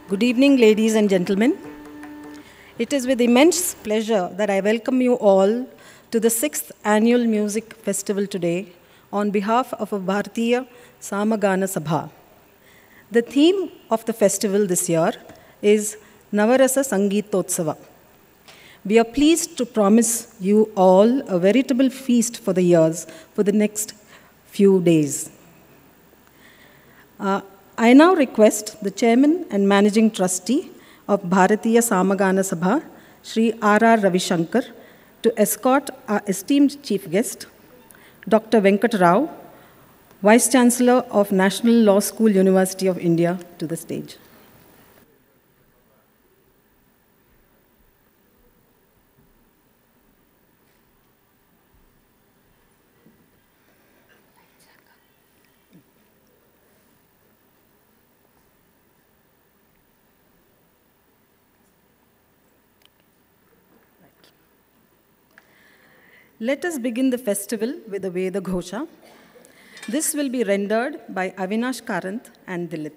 Good evening, ladies and gentlemen. It is with immense pleasure that I welcome you all to the 6th Annual Music Festival today on behalf of Bharatiya Samagana Sabha. The theme of the festival this year is Navarasa Sangeetotsava. We are pleased to promise you all a veritable feast for the years for the next few days. I now request the Chairman and Managing Trustee of Bharatiya Samagana Sabha, Shri R.R. Ravishankar, to escort our esteemed Chief Guest, Dr. Venkat Rao, Vice Chancellor of National Law School, University of India, to the stage. Let us begin the festival with the Veda Ghosha. This will be rendered by Avinash Karant and Dilip.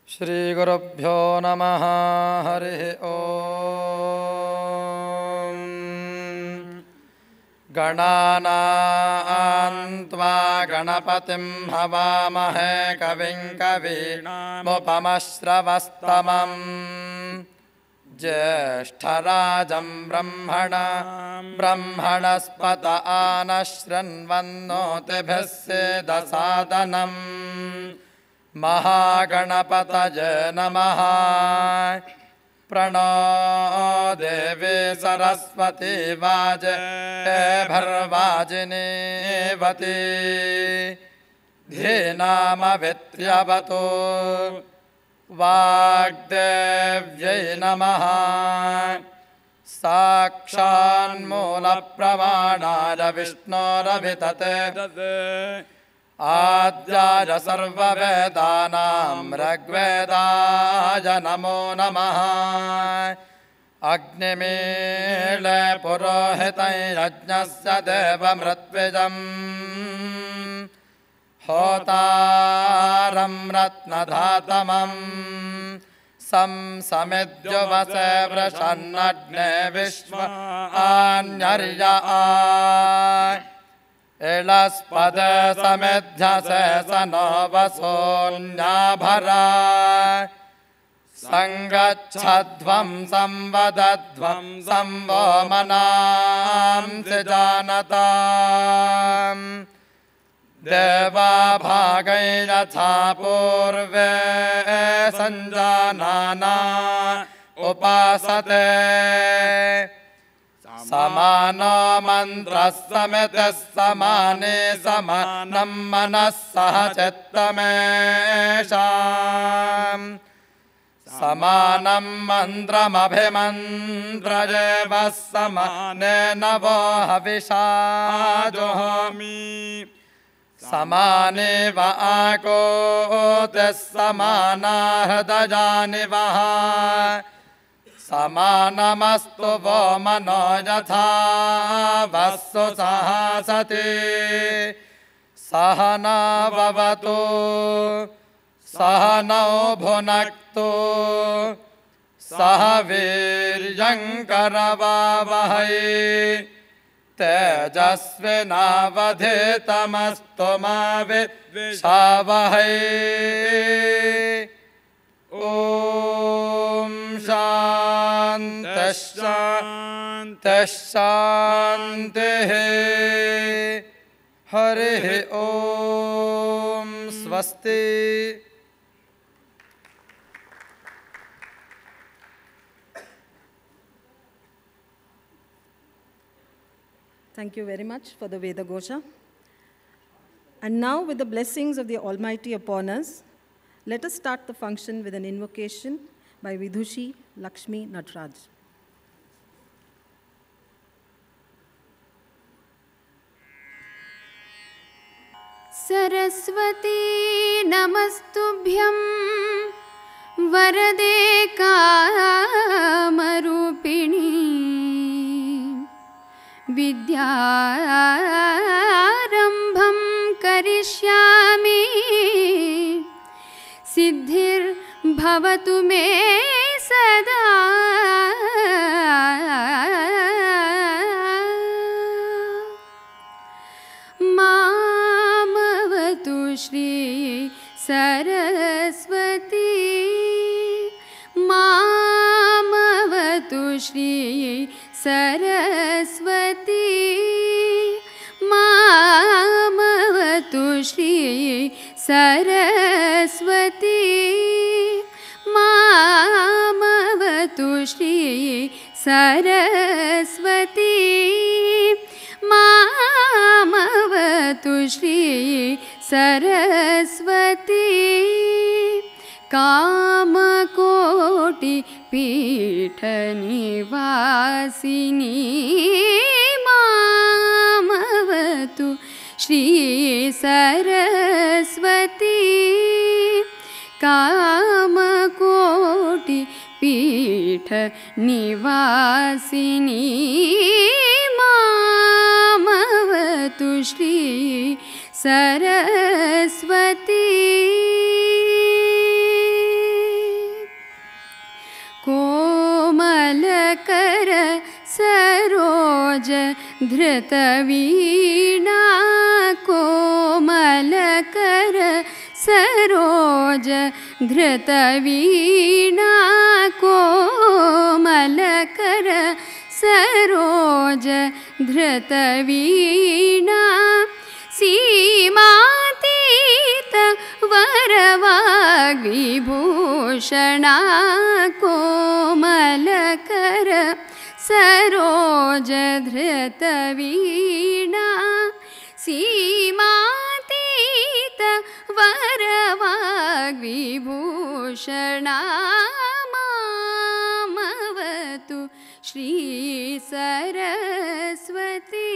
Shri Gurubhyo Namaha Harihi Om Ganana Antva Ganapatim Havamahe Kavim Kavimupamashravastamam Jeshtarajam Brahmanaspata Anashranvannotibhisse dasadanam Mahaganapataye Namaha Prano Devi Saraswati Vaje Bharvajini Vati Dhinama Vityavato Vagdevyai Namaha Sakshan Mula Pravanara Vishnura Vitate Adyaya Sarva Vedanam Ragvedaya Namo Namaha Agnimile Purohitai Yajnasya Deva Mratvijam Hotaram Ratnadhatamam Samsamidhyavase Vrashannagne Vishva Anyarya Elaspade Samidhyase Sanovasonyabhara Sangachadvam Samvadadvam Samvomanam Sijanatam Deva Bhagai Yatha Purve Sanjanana Upasate Samano Mantra Sametes Samane Samanam Manas Sahachitamesham Samanam Mantram Abhimantrajeva Samane Navo Havisha Johami Samane Vaako Samana Hridayani Vaha Samanamastu Vomano Yatha Vasu Sahasati Sahana Vavatu Sahanau Bhunaktu Sahaviryankaravavahai Tejasvinavadhitamastu ma vidvishavahai Om Shanti Shanti Shanti Harihi Om Swasti. Thank you very much for the Veda Ghosha. And now, with the blessings of the Almighty upon us, let us start the function with an invocation by Vidushi Lakshmi Natraj. Saraswati Namastubhyam Varade Kamarupini Vidyarambham Karishyami Siddhir Bhavat मामवतु मे सदा मामवतु श्री सरस्वती मामवतु श्री सरस्वती मामवतु श्री सरस्वती मामवतु श्री सरस्वती मामवतु श्री सरस्वती कामकोटि पीठ निवासिनी मामवतु श्री सरस्वती कामकोटि पीठ निवासिनी मामवतु श्री सरस्वती कोमलकर सरोज धृतवीणा कोमलकर सरोज धृतवीणा कोमलकर सरोज धृतवीणा सीमातीत वरवाग्विभूषणा कोमलकर सरोज धृतवीणा सीमातीत वरवाग्विभूषणा मामवतु श्री सरस्वती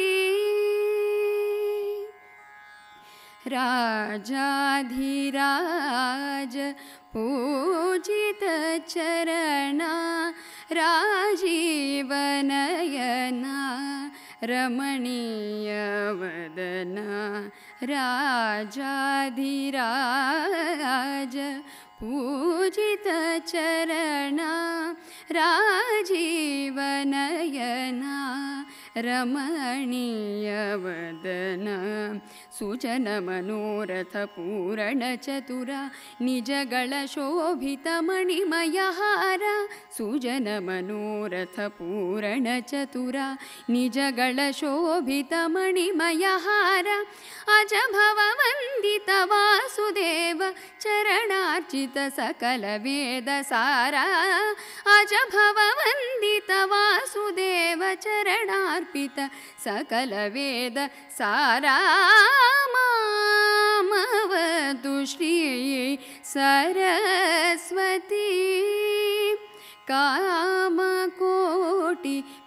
राजाधिराज पूजित चरणा राजीवनयना रमणीय वदना राजाधिराज पूजित चरणा राजीवनयना रमणीय वदना सुजन मनोरथ पूरण चतुरा निजगळ शोभित मणिमय हार सुजन मनोरथ पूरण चतुरा निजगळ शोभित मणिमय हार अज भव वंदित वासुदेव चरणार्चित सकल वेद सारा अज भव वंदित वासुदेव चरणार्पित सकल वेद सारा मामवतु श्री सरस्वती कामकोटि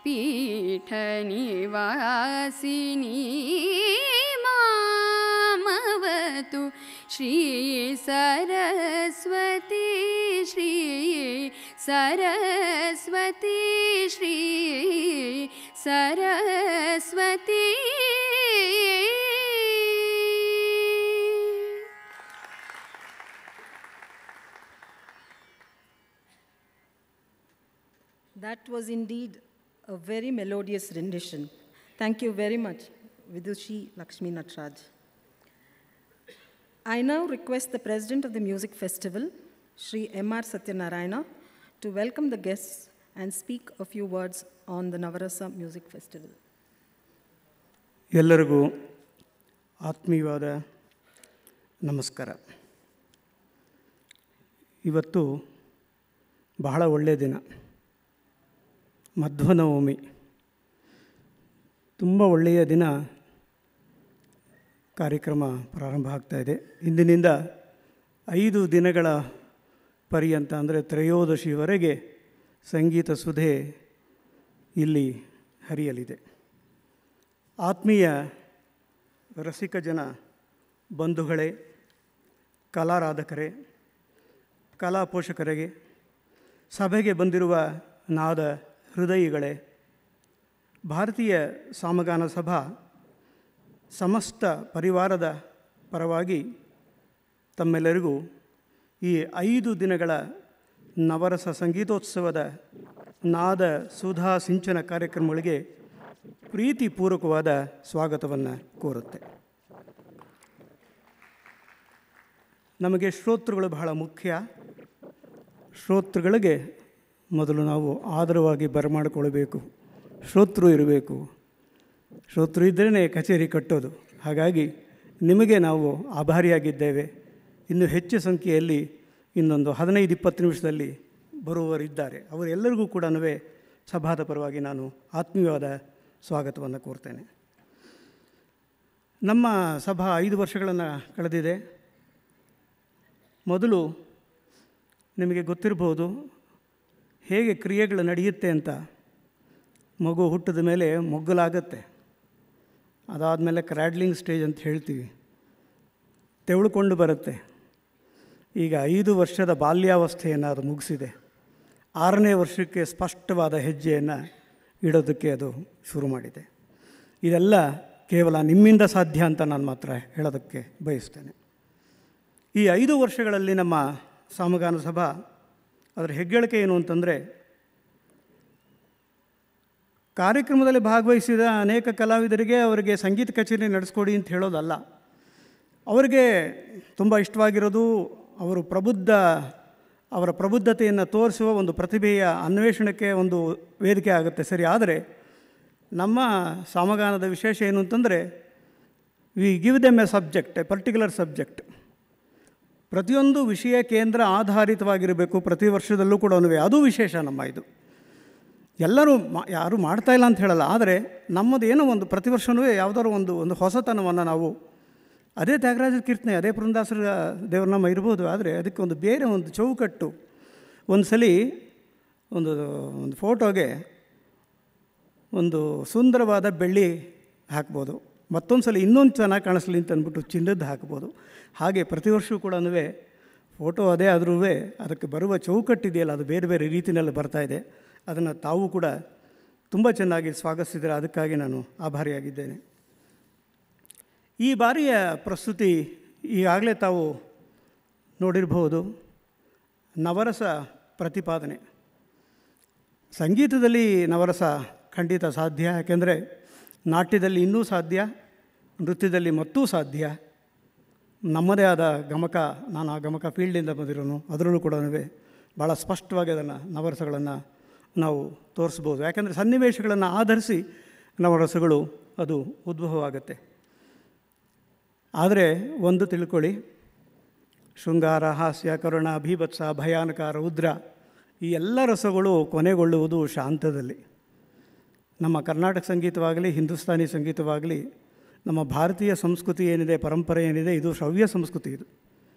पीठ निवासिनी मामवतु Shri Saraswati Shri Saraswati Shri Saraswati That was indeed a very melodious rendition. Thank you very much, Vidushi Lakshmi Natraj. I now request the President of the Music Festival, Shri M.R. Satyanarayana, to welcome the guests and speak a few words on the Navarasa Music Festival. ಎಲ್ಲರಿಗೂ ಆತ್ಮೀಯವಾದ ನಮಸ್ಕಾರ. ಇವತ್ತು ಬಹಳ ಒಳ್ಳೆಯ ದಿನ, ಮಧ್ವನವಮಿ. ತುಂಬ ಒಳ್ಳೆಯ ದಿನ. ಕಾರ್ಯಕ್ರಮ ಪ್ರಾರಂಭ ಆಗ್ತಾಯಿದೆ. ಇಂದಿನಿಂದ 5 ದಿನಗಳ ಪರ್ಯಂತ, ಅಂದರೆ ತ್ರಯೋದಶಿವರೆಗೆ ಸಂಗೀತ ಸುಧೆ ಇಲ್ಲಿ ಹರಿಯಲಿದೆ. ಆತ್ಮೀಯ ರಸಿಕ ಜನ ಬಂಧುಗಳೇ, ಕಲಾರಾಧಕರೇ, ಕಲಾ ಪೋಷಕರಿಗೆ, ಸಭೆಗೆ ಬಂದಿರುವ ನಾದ ಹೃದಯಿಗಳೇ, ಭಾರತೀಯ ಸಾಮಗಾನ ಸಭಾ ಸಮಸ್ತ ಪರಿವಾರದ ಪರವಾಗಿ ತಮ್ಮೆಲ್ಲರಿಗೂ ಈ 5 ದಿನಗಳ ನವರಸ ಸಂಗೀತೋತ್ಸವದ ನಾದ ಸುಧಾ ಸಿಂಚನ ಕಾರ್ಯಕ್ರಮಗಳಿಗೆ ಪ್ರೀತಿಪೂರ್ವಕವಾದ ಸ್ವಾಗತವನ್ನು ಕೋರುತ್ತೆ. ನಮಗೆ ಶ್ರೋತೃಗಳು ಬಹಳ ಮುಖ್ಯ. ಶ್ರೋತೃಗಳಿಗೆ ಮೊದಲು ನಾವು ಆದರವಾಗಿ ಬರಮಾಡಿಕೊಳ್ಬೇಕು. ಶ್ರೋತೃ ಇರಬೇಕು. ಶ್ರೋತೃ ಇದ್ದರೇ ಕಚೇರಿ ಕಟ್ಟೋದು. ಹಾಗಾಗಿ ನಿಮಗೆ ನಾವು ಆಭಾರಿಯಾಗಿದ್ದೇವೆ. ಇನ್ನು ಹೆಚ್ಚು ಸಂಖ್ಯೆಯಲ್ಲಿ ಇನ್ನೊಂದು 15-20 ನಿಮಿಷದಲ್ಲಿ ಬರುವವರಿದ್ದಾರೆ. ಅವರೆಲ್ಲರಿಗೂ ಕೂಡ ಸಭಾದ ಪರವಾಗಿ ನಾನು ಆತ್ಮೀಯವಾದ ಸ್ವಾಗತವನ್ನು ಕೋರ್ತೇನೆ. ನಮ್ಮ ಸಭಾ 5 ವರ್ಷಗಳನ್ನು ಕಳೆದಿದೆ. ಮೊದಲು ನಿಮಗೆ ಗೊತ್ತಿರ್ಬೋದು ಹೇಗೆ ಕ್ರಿಯೆಗಳು ನಡೆಯುತ್ತೆ ಅಂತ. ಮಗು ಹುಟ್ಟಿದ ಮೇಲೆ ಮೊಗ್ಗಲಾಗತ್ತೆ. ಅದಾದಮೇಲೆ ಕ್ರ್ಯಾಡ್ಲಿಂಗ್ ಸ್ಟೇಜ್ ಅಂತ ಹೇಳ್ತೀವಿ, ತೆವಳ್ಕೊಂಡು ಬರುತ್ತೆ. ಈಗ 5 ವರ್ಷದ ಬಾಲ್ಯಾವಸ್ಥೆಯನ್ನು ಅದು ಮುಗಿಸಿದೆ. 6ನೇ ವರ್ಷಕ್ಕೆ ಸ್ಪಷ್ಟವಾದ ಹೆಜ್ಜೆಯನ್ನು ಇಡೋದಕ್ಕೆ ಅದು ಶುರು ಮಾಡಿದೆ. ಇದೆಲ್ಲ ಕೇವಲ ನಿಮ್ಮಿಂದ ಸಾಧ್ಯ ಅಂತ ನಾನು ಮಾತ್ರ ಹೇಳೋದಕ್ಕೆ ಬಯಸ್ತೇನೆ. ಈ 5 ವರ್ಷಗಳಲ್ಲಿ ನಮ್ಮ ಸಾಮಗಾನ ಸಭಾ ಅದರ ಹೆಗ್ಗಳಿಕೆ ಏನು ಅಂತಂದರೆ, ಕಾರ್ಯಕ್ರಮದಲ್ಲಿ ಭಾಗವಹಿಸಿದ ಅನೇಕ ಕಲಾವಿದರಿಗೆ ಅವರಿಗೆ ಸಂಗೀತ ಕಚೇರಿ ನಡೆಸ್ಕೊಡಿ ಅಂತ ಹೇಳೋದಲ್ಲ. ಅವರಿಗೆ ತುಂಬ ಇಷ್ಟವಾಗಿರೋದು ಅವರ ಪ್ರಬುದ್ಧತೆಯನ್ನು ತೋರಿಸುವ ಒಂದು ಪ್ರತಿಭೆಯ ಅನ್ವೇಷಣೆಗೆ ಒಂದು ವೇದಿಕೆ ಆಗುತ್ತೆ. ಸರಿ, ಆದರೆ ನಮ್ಮ ಸಾಮಗಾನದ ವಿಶೇಷ ಏನು ಅಂತಂದರೆ, we give them A subject, A particular subject. ಪ್ರತಿಯೊಂದು ವಿಷಯ ಕೇಂದ್ರ ಆಧಾರಿತವಾಗಿರಬೇಕು. ಪ್ರತಿ ವರ್ಷದಲ್ಲೂ ಕೂಡ ಅದು ವಿಶೇಷ ನಮ್ಮ ಇದು. ಎಲ್ಲರೂ ಯಾರೂ ಮಾಡ್ತಾಯಿಲ್ಲ ಅಂತ ಹೇಳಲ್ಲ, ಆದರೆ ನಮ್ಮದು ಏನೋ ಒಂದು ಪ್ರತಿ ವರ್ಷವೂ ಯಾವುದಾದ್ರು ಒಂದು ಹೊಸತನವನ್ನು ನಾವು, ಅದೇ ತ್ಯಾಗರಾಜರ ಕೀರ್ತನೆ, ಅದೇ ಪುರಂದಾಸರ ದೇವರನಾಮ ಇರ್ಬೋದು, ಆದರೆ ಅದಕ್ಕೆ ಒಂದು ಬೇರೆ ಒಂದು ಚೌಕಟ್ಟು. ಒಂದು ಸಲ ಒಂದು ಫೋಟೋಗೆ ಒಂದು ಸುಂದರವಾದ ಬೆಳ್ಳಿ ಹಾಕ್ಬೋದು, ಮತ್ತೊಂದು ಸಲ ಇನ್ನೊಂದು ಚೆನ್ನಾಗಿ ಕಾಣಿಸ್ಲಿ ಅಂತ ಅಂದ್ಬಿಟ್ಟು ಚಿನ್ನದ್ದು ಹಾಕ್ಬೋದು. ಹಾಗೆ ಪ್ರತಿ ವರ್ಷವೂ ಕೂಡ ಫೋಟೋ ಅದೇ ಆದ್ರೂ ಅದಕ್ಕೆ ಬರುವ ಚೌಕಟ್ಟಿದೆಯಲ್ಲ, ಅದು ಬೇರೆ ಬೇರೆ ರೀತಿಯಲ್ಲಿ ಬರ್ತಾಯಿದೆ. ಅದನ್ನು ತಾವು ಕೂಡ ತುಂಬ ಚೆನ್ನಾಗಿ ಸ್ವಾಗತಿಸಿದರೆ ಅದಕ್ಕಾಗಿ ನಾನು ಆಭಾರಿಯಾಗಿದ್ದೇನೆ. ಈ ಬಾರಿಯ ಪ್ರಸ್ತುತಿ ಈಗಾಗಲೇ ತಾವು ನೋಡಿರಬಹುದು, ನವರಸ ಪ್ರತಿಪಾದನೆ. ಸಂಗೀತದಲ್ಲಿ ನವರಸ ಖಂಡಿತ ಸಾಧ್ಯ, ಯಾಕೆಂದರೆ ನಾಟ್ಯದಲ್ಲಿ ಇನ್ನೂ ಸಾಧ್ಯ, ನೃತ್ಯದಲ್ಲಿ ಮತ್ತೂ ಸಾಧ್ಯ. ನಮ್ಮದೇ ಆದ ಗಮಕ, ನಾನು ಆ ಗಮಕ ಫೀಲ್ಡಿಂದ ಬಂದಿರೋನು, ಅದರಲ್ಲೂ ಕೂಡ ಭಾಳ ಸ್ಪಷ್ಟವಾಗಿ ಅದನ್ನು ನವರಸಗಳನ್ನು ನಾವು ತೋರಿಸ್ಬೋದು. ಯಾಕೆಂದರೆ ಸನ್ನಿವೇಶಗಳನ್ನು ಆಧರಿಸಿ ನವರಸಗಳು ಅದು ಉದ್ಭವವಾಗುತ್ತೆ. ಆದರೆ ಒಂದು ತಿಳ್ಕೊಳ್ಳಿ, ಶೃಂಗಾರ, ಹಾಸ್ಯ, ಕರುಣ, ಭೀಭತ್ಸ, ಭಯಾನಕ, ರೌದ್ರ ಈ ಎಲ್ಲ ರಸಗಳು ಕೊನೆಗೊಳ್ಳುವುದು ಶಾಂತದಲ್ಲಿ. ನಮ್ಮ ಕರ್ನಾಟಕ ಸಂಗೀತವಾಗಲಿ, ಹಿಂದೂಸ್ತಾನಿ ಸಂಗೀತವಾಗಲಿ, ನಮ್ಮ ಭಾರತೀಯ ಸಂಸ್ಕೃತಿ ಏನಿದೆ, ಪರಂಪರೆ ಏನಿದೆ, ಇದು ಶ್ರವ್ಯ ಸಂಸ್ಕೃತಿ. ಇದು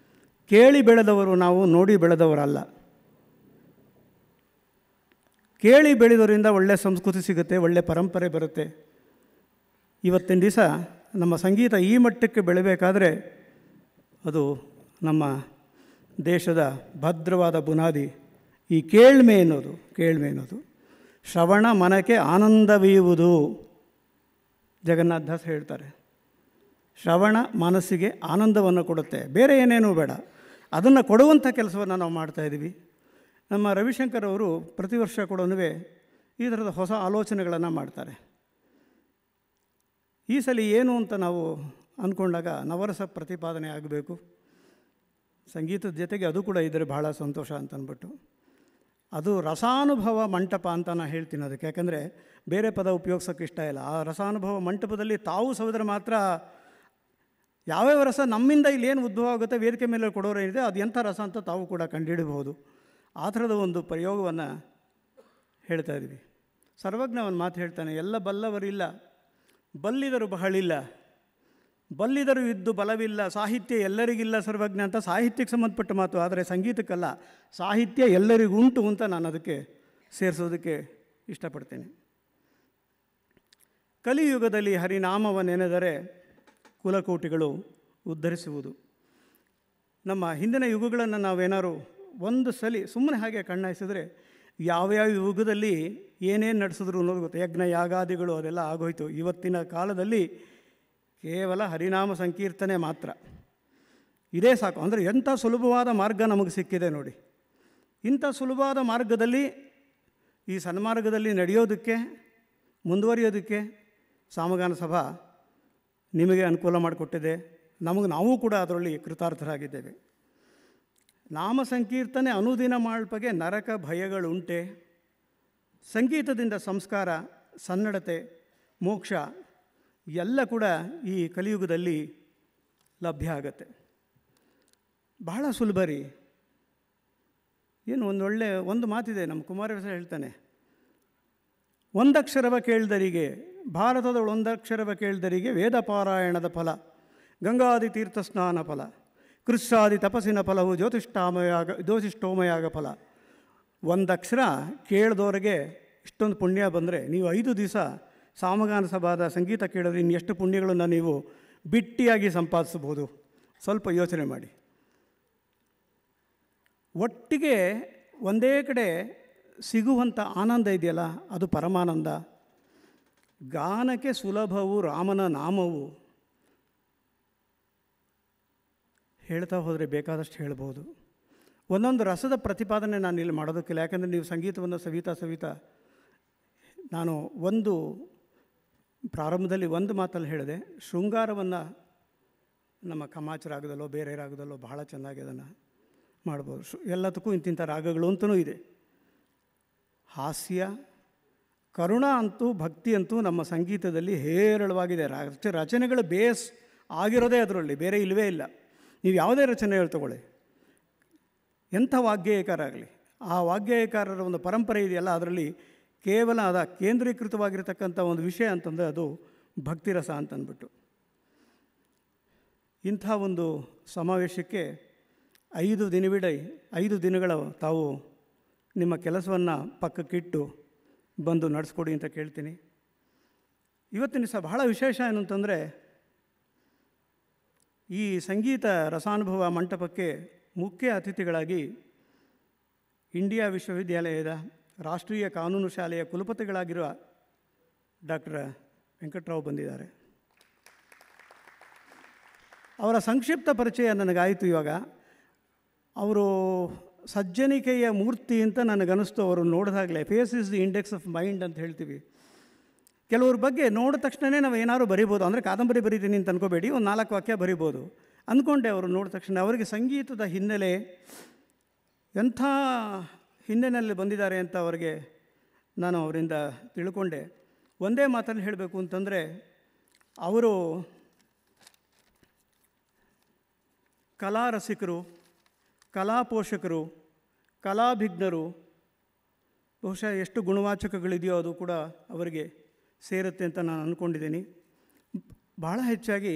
ಕೇಳಿ ಬೆಳೆದವರು ನಾವು, ನೋಡಿ ಬೆಳೆದವರಲ್ಲ. ಕೇಳಿ ಬೆಳೆದವರಿಂದ ಒಳ್ಳೆಯ ಸಂಸ್ಕೃತಿ ಸಿಗುತ್ತೆ, ಒಳ್ಳೆಯ ಪರಂಪರೆ ಬರುತ್ತೆ. ಇವತ್ತಿನ ದಿವಸ ನಮ್ಮ ಸಂಗೀತ ಈ ಮಟ್ಟಕ್ಕೆ ಬೆಳೆಯಬೇಕಾದ್ರೆ ಅದು ನಮ್ಮ ದೇಶದ ಭದ್ರವಾದ ಬುನಾದಿ ಈ ಕೇಳ್ಮೆ ಅನ್ನೋದು. ಶ್ರವಣ ಮನಕ್ಕೆ ಆನಂದವೀಯುವುದು, ಜಗನ್ನಾಥದಾಸ್ ಹೇಳ್ತಾರೆ. ಶ್ರವಣ ಮನಸ್ಸಿಗೆ ಆನಂದವನ್ನು ಕೊಡುತ್ತೆ, ಬೇರೆ ಏನೇನೂ ಬೇಡ. ಅದನ್ನು ಕೊಡುವಂಥ ಕೆಲಸವನ್ನು ನಾವು ಮಾಡ್ತಾಯಿದ್ದೀವಿ. ನಮ್ಮ ರವಿಶಂಕರ್ ಅವರು ಪ್ರತಿ ವರ್ಷ ಕೂಡ ಈ ಥರದ ಹೊಸ ಆಲೋಚನೆಗಳನ್ನು ಮಾಡ್ತಾರೆ. ಈ ಸಲ ಏನು ಅಂತ ನಾವು ಅಂದ್ಕೊಂಡಾಗ ನವರಸ ಪ್ರತಿಪಾದನೆ ಆಗಬೇಕು, ಸಂಗೀತದ ಜೊತೆಗೆ ಅದು ಕೂಡ ಇದ್ದರೆ ಬಹಳ ಸಂತೋಷ ಅಂತ ಅಂದ್ಬಿಟ್ಟು. ಅದು ರಸಾನುಭವ ಮಂಟಪ ಅಂತ ನಾನು ಹೇಳ್ತೀನಿ ಅದಕ್ಕೆ, ಯಾಕಂದರೆ ಬೇರೆ ಪದ ಉಪಯೋಗಿಸೋಕ್ಕೆ ಇಷ್ಟ ಇಲ್ಲ. ಆ ರಸಾನುಭವ ಮಂಟಪದಲ್ಲಿ ತಾವು ಸಹೋದರ ಮಾತ್ರ ಯಾವ್ಯಾವ ರಸ ನಮ್ಮಿಂದ ಇಲ್ಲಿ ಏನು ಉದ್ಭವ ಆಗುತ್ತೆ ವೇದಿಕೆ ಮೇಲೆ ಕೊಡೋರೇನಿದೆ ಅದು ಎಂಥ ರಸ ಅಂತ ತಾವು ಕೂಡ ಕಂಡುಹಿಡಬಹುದು. ಆ ಥರದ ಒಂದು ಪ್ರಯೋಗವನ್ನು ಹೇಳ್ತಾ ಇದ್ದೀವಿ. ಸರ್ವಜ್ಞ ಒಂದು ಮಾತು ಹೇಳ್ತಾನೆ, ಎಲ್ಲ ಬಲ್ಲವರಿಲ್ಲ, ಬಲ್ಲಿದರು ಬಹಳಿಲ್ಲ, ಬಲ್ಲಿದರು ಇದ್ದು ಬಲವಿಲ್ಲ, ಸಾಹಿತ್ಯ ಎಲ್ಲರಿಗಿಲ್ಲ ಸರ್ವಜ್ಞ ಅಂತ ಸಾಹಿತ್ಯಕ್ಕೆ ಸಂಬಂಧಪಟ್ಟ ಮಾತು. ಆದರೆ ಸಂಗೀತಕ್ಕಲ್ಲ, ಸಾಹಿತ್ಯ ಎಲ್ಲರಿಗುಂಟು ಅಂತ ನಾನು ಅದಕ್ಕೆ ಸೇರಿಸೋದಕ್ಕೆ ಇಷ್ಟಪಡ್ತೇನೆ. ಕಲಿಯುಗದಲ್ಲಿ ಹರಿನಾಮವನ್ನೆನೆದರೆ ಕುಲಕೋಟಿಗಳು ಉದ್ಧರಿಸುವುದು. ನಮ್ಮ ಹಿಂದಿನ ಯುಗಗಳನ್ನು ನಾವೇನಾದ್ರು ಒಂದು ಸಲ ಸುಮ್ಮನೆ ಹಾಗೆ ಕಣ್ಣಾಯಿಸಿದ್ರೆ ಯಾವ್ಯಾವ ಯುಗದಲ್ಲಿ ಏನೇನು ನಡೆಸಿದ್ರು ಅನ್ನೋದು ಗೊತ್ತು. ಯಜ್ಞ ಯಾಗಾದಿಗಳು ಅದೆಲ್ಲ ಆಗೋಯ್ತು. ಇವತ್ತಿನ ಕಾಲದಲ್ಲಿ ಕೇವಲ ಹರಿನಾಮ ಸಂಕೀರ್ತನೆ ಮಾತ್ರ, ಇದೇ ಸಾಕು. ಅಂದರೆ ಎಂಥ ಸುಲಭವಾದ ಮಾರ್ಗ ನಮಗೆ ಸಿಕ್ಕಿದೆ ನೋಡಿ. ಇಂಥ ಸುಲಭವಾದ ಮಾರ್ಗದಲ್ಲಿ, ಈ ಸನ್ಮಾರ್ಗದಲ್ಲಿ ನಡೆಯೋದಕ್ಕೆ, ಮುಂದುವರಿಯೋದಕ್ಕೆ ಸಾಮಗಾನ ಸಭಾ ನಿಮಗೆ ಅನುಕೂಲ ಮಾಡಿಕೊಟ್ಟಿದೆ. ನಾವು ಕೂಡ ಅದರಲ್ಲಿ ಕೃತಾರ್ಥರಾಗಿದ್ದೇವೆ. ನಾಮ ಸಂಕೀರ್ತನೆ ಅನುದಿನ ಮಾಡ್ಪಗೆ ನರಕ ಭಯಗಳುಂಟೆ. ಸಂಗೀತದಿಂದ ಸಂಸ್ಕಾರ, ಸನ್ನಡತೆ, ಮೋಕ್ಷ ಎಲ್ಲ ಕೂಡ ಈ ಕಲಿಯುಗದಲ್ಲಿ ಲಭ್ಯ ಆಗತ್ತೆ. ಬಹಳ ಸುಲಭ ರೀ. ಏನು ಒಂದು ಮಾತಿದೆ, ನಮ್ಮ ಕುಮಾರವ್ಯಾಸ ಹೇಳ್ತಾನೆ, ಒಂದಕ್ಷರವ ಕೇಳಿದರಿಗೆ, ಭಾರತದ ಒಂದಕ್ಷರವ ಕೇಳಿದರಿಗೆ ವೇದ ಪಾರಾಯಣದ ಫಲ, ಗಂಗಾದಿ ತೀರ್ಥ ಸ್ನಾನ ಫಲ, ಕೃಷ್ಣಾದಿ ತಪಸ್ಸಿನ ಫಲವು ಜ್ಯೋತಿಷ್ಠೋಮಯಾಗ ಫಲ. ಒಂದಕ್ಷರ ಕೇಳಿದವರಿಗೆ ಇಷ್ಟೊಂದು ಪುಣ್ಯ ಬಂದರೆ, ನೀವು 5 ದಿವಸ ಸಾಮಗಾನ ಸಭಾದ ಸಂಗೀತ ಕೇಳಿದ್ರೆ ಇನ್ನೆಷ್ಟು ಪುಣ್ಯಗಳನ್ನು ನೀವು ಬಿಟ್ಟಿಯಾಗಿ ಸಂಪಾದಿಸಬಹುದು. ಸ್ವಲ್ಪ ಯೋಚನೆ ಮಾಡಿ. ಒಟ್ಟಿಗೆ ಒಂದೇ ಕಡೆ ಸಿಗುವಂಥ ಆನಂದ ಇದೆಯಲ್ಲ, ಅದು ಪರಮಾನಂದ. ಗಾನಕ್ಕೆ ಸುಲಭವು ರಾಮನ ನಾಮವು. ಹೇಳ್ತಾ ಹೋದರೆ ಬೇಕಾದಷ್ಟು ಹೇಳ್ಬೋದು. ಒಂದೊಂದು ರಸದ ಪ್ರತಿಪಾದನೆ ನಾನು ಇಲ್ಲಿ ಮಾಡೋದಕ್ಕಿಲ್ಲ, ಯಾಕಂದರೆ ನೀವು ಸಂಗೀತವನ್ನು ಸವಿತಾ ನಾನು ಪ್ರಾರಂಭದಲ್ಲಿ ಒಂದು ಮಾತಲ್ಲಿ ಹೇಳಿದೆ, ಶೃಂಗಾರವನ್ನು ನಮ್ಮ ಕಮಾಚ ರಾಗದಲ್ಲೋ ಬೇರೆ ರಾಗದಲ್ಲೋ ಬಹಳ ಚೆನ್ನಾಗಿ ಅದನ್ನು ಮಾಡ್ಬೋದು. ಎಲ್ಲದಕ್ಕೂ ಇಂತಿಂಥ ರಾಗಗಳು ಅಂತಲೂ ಇದೆ. ಹಾಸ್ಯ, ಕರುಣ ಅಂತೂ, ಭಕ್ತಿ ಅಂತೂ ನಮ್ಮ ಸಂಗೀತದಲ್ಲಿ ಹೇರಳವಾಗಿದೆ. ರಚನೆಗಳು ಬೇಸ್ ಆಗಿರೋದೇ ಅದರಲ್ಲಿ, ಬೇರೆ ಇಲ್ಲವೇ ಇಲ್ಲ. ನೀವು ಯಾವುದೇ ರಚನೆ ತಗೊಳ್ಳಿ, ಎಂಥ ವಾಗ್ಗೇಯಕಾರ ಆಗಲಿ, ಆ ವಾಗ್ಗೇಯಕಾರರ ಒಂದು ಪರಂಪರೆ ಇದೆಯಲ್ಲ, ಅದರಲ್ಲಿ ಕೇವಲ ಕೇಂದ್ರೀಕೃತವಾಗಿರತಕ್ಕಂಥ ಒಂದು ವಿಷಯ ಅಂತಂದರೆ ಅದು ಭಕ್ತಿರಸ ಅಂತಂದ್ಬಿಟ್ಟು. ಇಂಥ ಒಂದು ಸಮಾವೇಶಕ್ಕೆ 5 ದಿನಗಳ ತಾವು ನಿಮ್ಮ ಕೆಲಸವನ್ನು ಪಕ್ಕಕ್ಕಿಟ್ಟು ಬಂದು ನಡೆಸ್ಕೊಡಿ ಅಂತ ಕೇಳ್ತೀನಿ. ಇವತ್ತಿನ ದಿವಸ ಬಹಳ ವಿಶೇಷ ಏನು ಅಂತಂದರೆ, ಈ ಸಂಗೀತ ರಸಾನುಭವ ಮಂಟಪಕ್ಕೆ ಮುಖ್ಯ ಅತಿಥಿಗಳಾಗಿ ಇಂಡಿಯಾ ವಿಶ್ವವಿದ್ಯಾಲಯದ ರಾಷ್ಟ್ರೀಯ ಕಾನೂನು ಶಾಲೆಯ ಕುಲಪತಿಗಳಾಗಿರುವ ಡಾಕ್ಟರ್ ವೆಂಕಟರಾವ್ ಬಂದಿದ್ದಾರೆ. ಅವರ ಸಂಕ್ಷಿಪ್ತ ಪರಿಚಯ ನನಗಾಯಿತು. ಇವಾಗ ಅವರು ಸಜ್ಜನಿಕೆಯ ಮೂರ್ತಿ ಅಂತ ನನಗನ್ನಿಸ್ತು. ಅವರು ನೋಡಿದಾಗಲೇ face is the index of mind ಅಂತ ಹೇಳ್ತೀವಿ. ಕೆಲವ್ರ ಬಗ್ಗೆ ನೋಡಿದ ತಕ್ಷಣವೇ ನಾವು ಏನಾದ್ರು ಬರಿಬೋದು, ಅಂದರೆ ಕಾದಂಬರಿ ಬರೀತೀನಿ ಅಂತ ಅನ್ಕೋಬೇಡಿ, ಒಂದು 4 ವಾಕ್ಯ ಬರಿಬೋದು ಅಂದ್ಕೊಂಡೆ. ಅವರು ನೋಡಿದ ತಕ್ಷಣ ಅವರಿಗೆ ಸಂಗೀತದ ಹಿನ್ನೆಲೆ ಎಂಥ ಹಿನ್ನೆಲೆಯಲ್ಲಿ ಬಂದಿದ್ದಾರೆ ಅಂತ ಅವರಿಗೆ ನಾನು ಅವರಿಂದ ತಿಳ್ಕೊಂಡೆ. ಒಂದೇ ಮಾತಲ್ಲಿ ಹೇಳಬೇಕು ಅಂತಂದರೆ, ಅವರು ಕಲಾ ರಸಿಕರು, ಕಲಾ ಪೋಷಕರು, ಕಲಾಭಿಜ್ಞರು. ಬಹುಶಃ ಎಷ್ಟು ಗುಣವಾಚಕಗಳಿದೆಯೋ ಅದು ಕೂಡ ಅವರಿಗೆ ಸೇರುತ್ತೆ ಅಂತ ನಾನು ಅಂದ್ಕೊಂಡಿದ್ದೀನಿ. ಭಾಳ ಹೆಚ್ಚಾಗಿ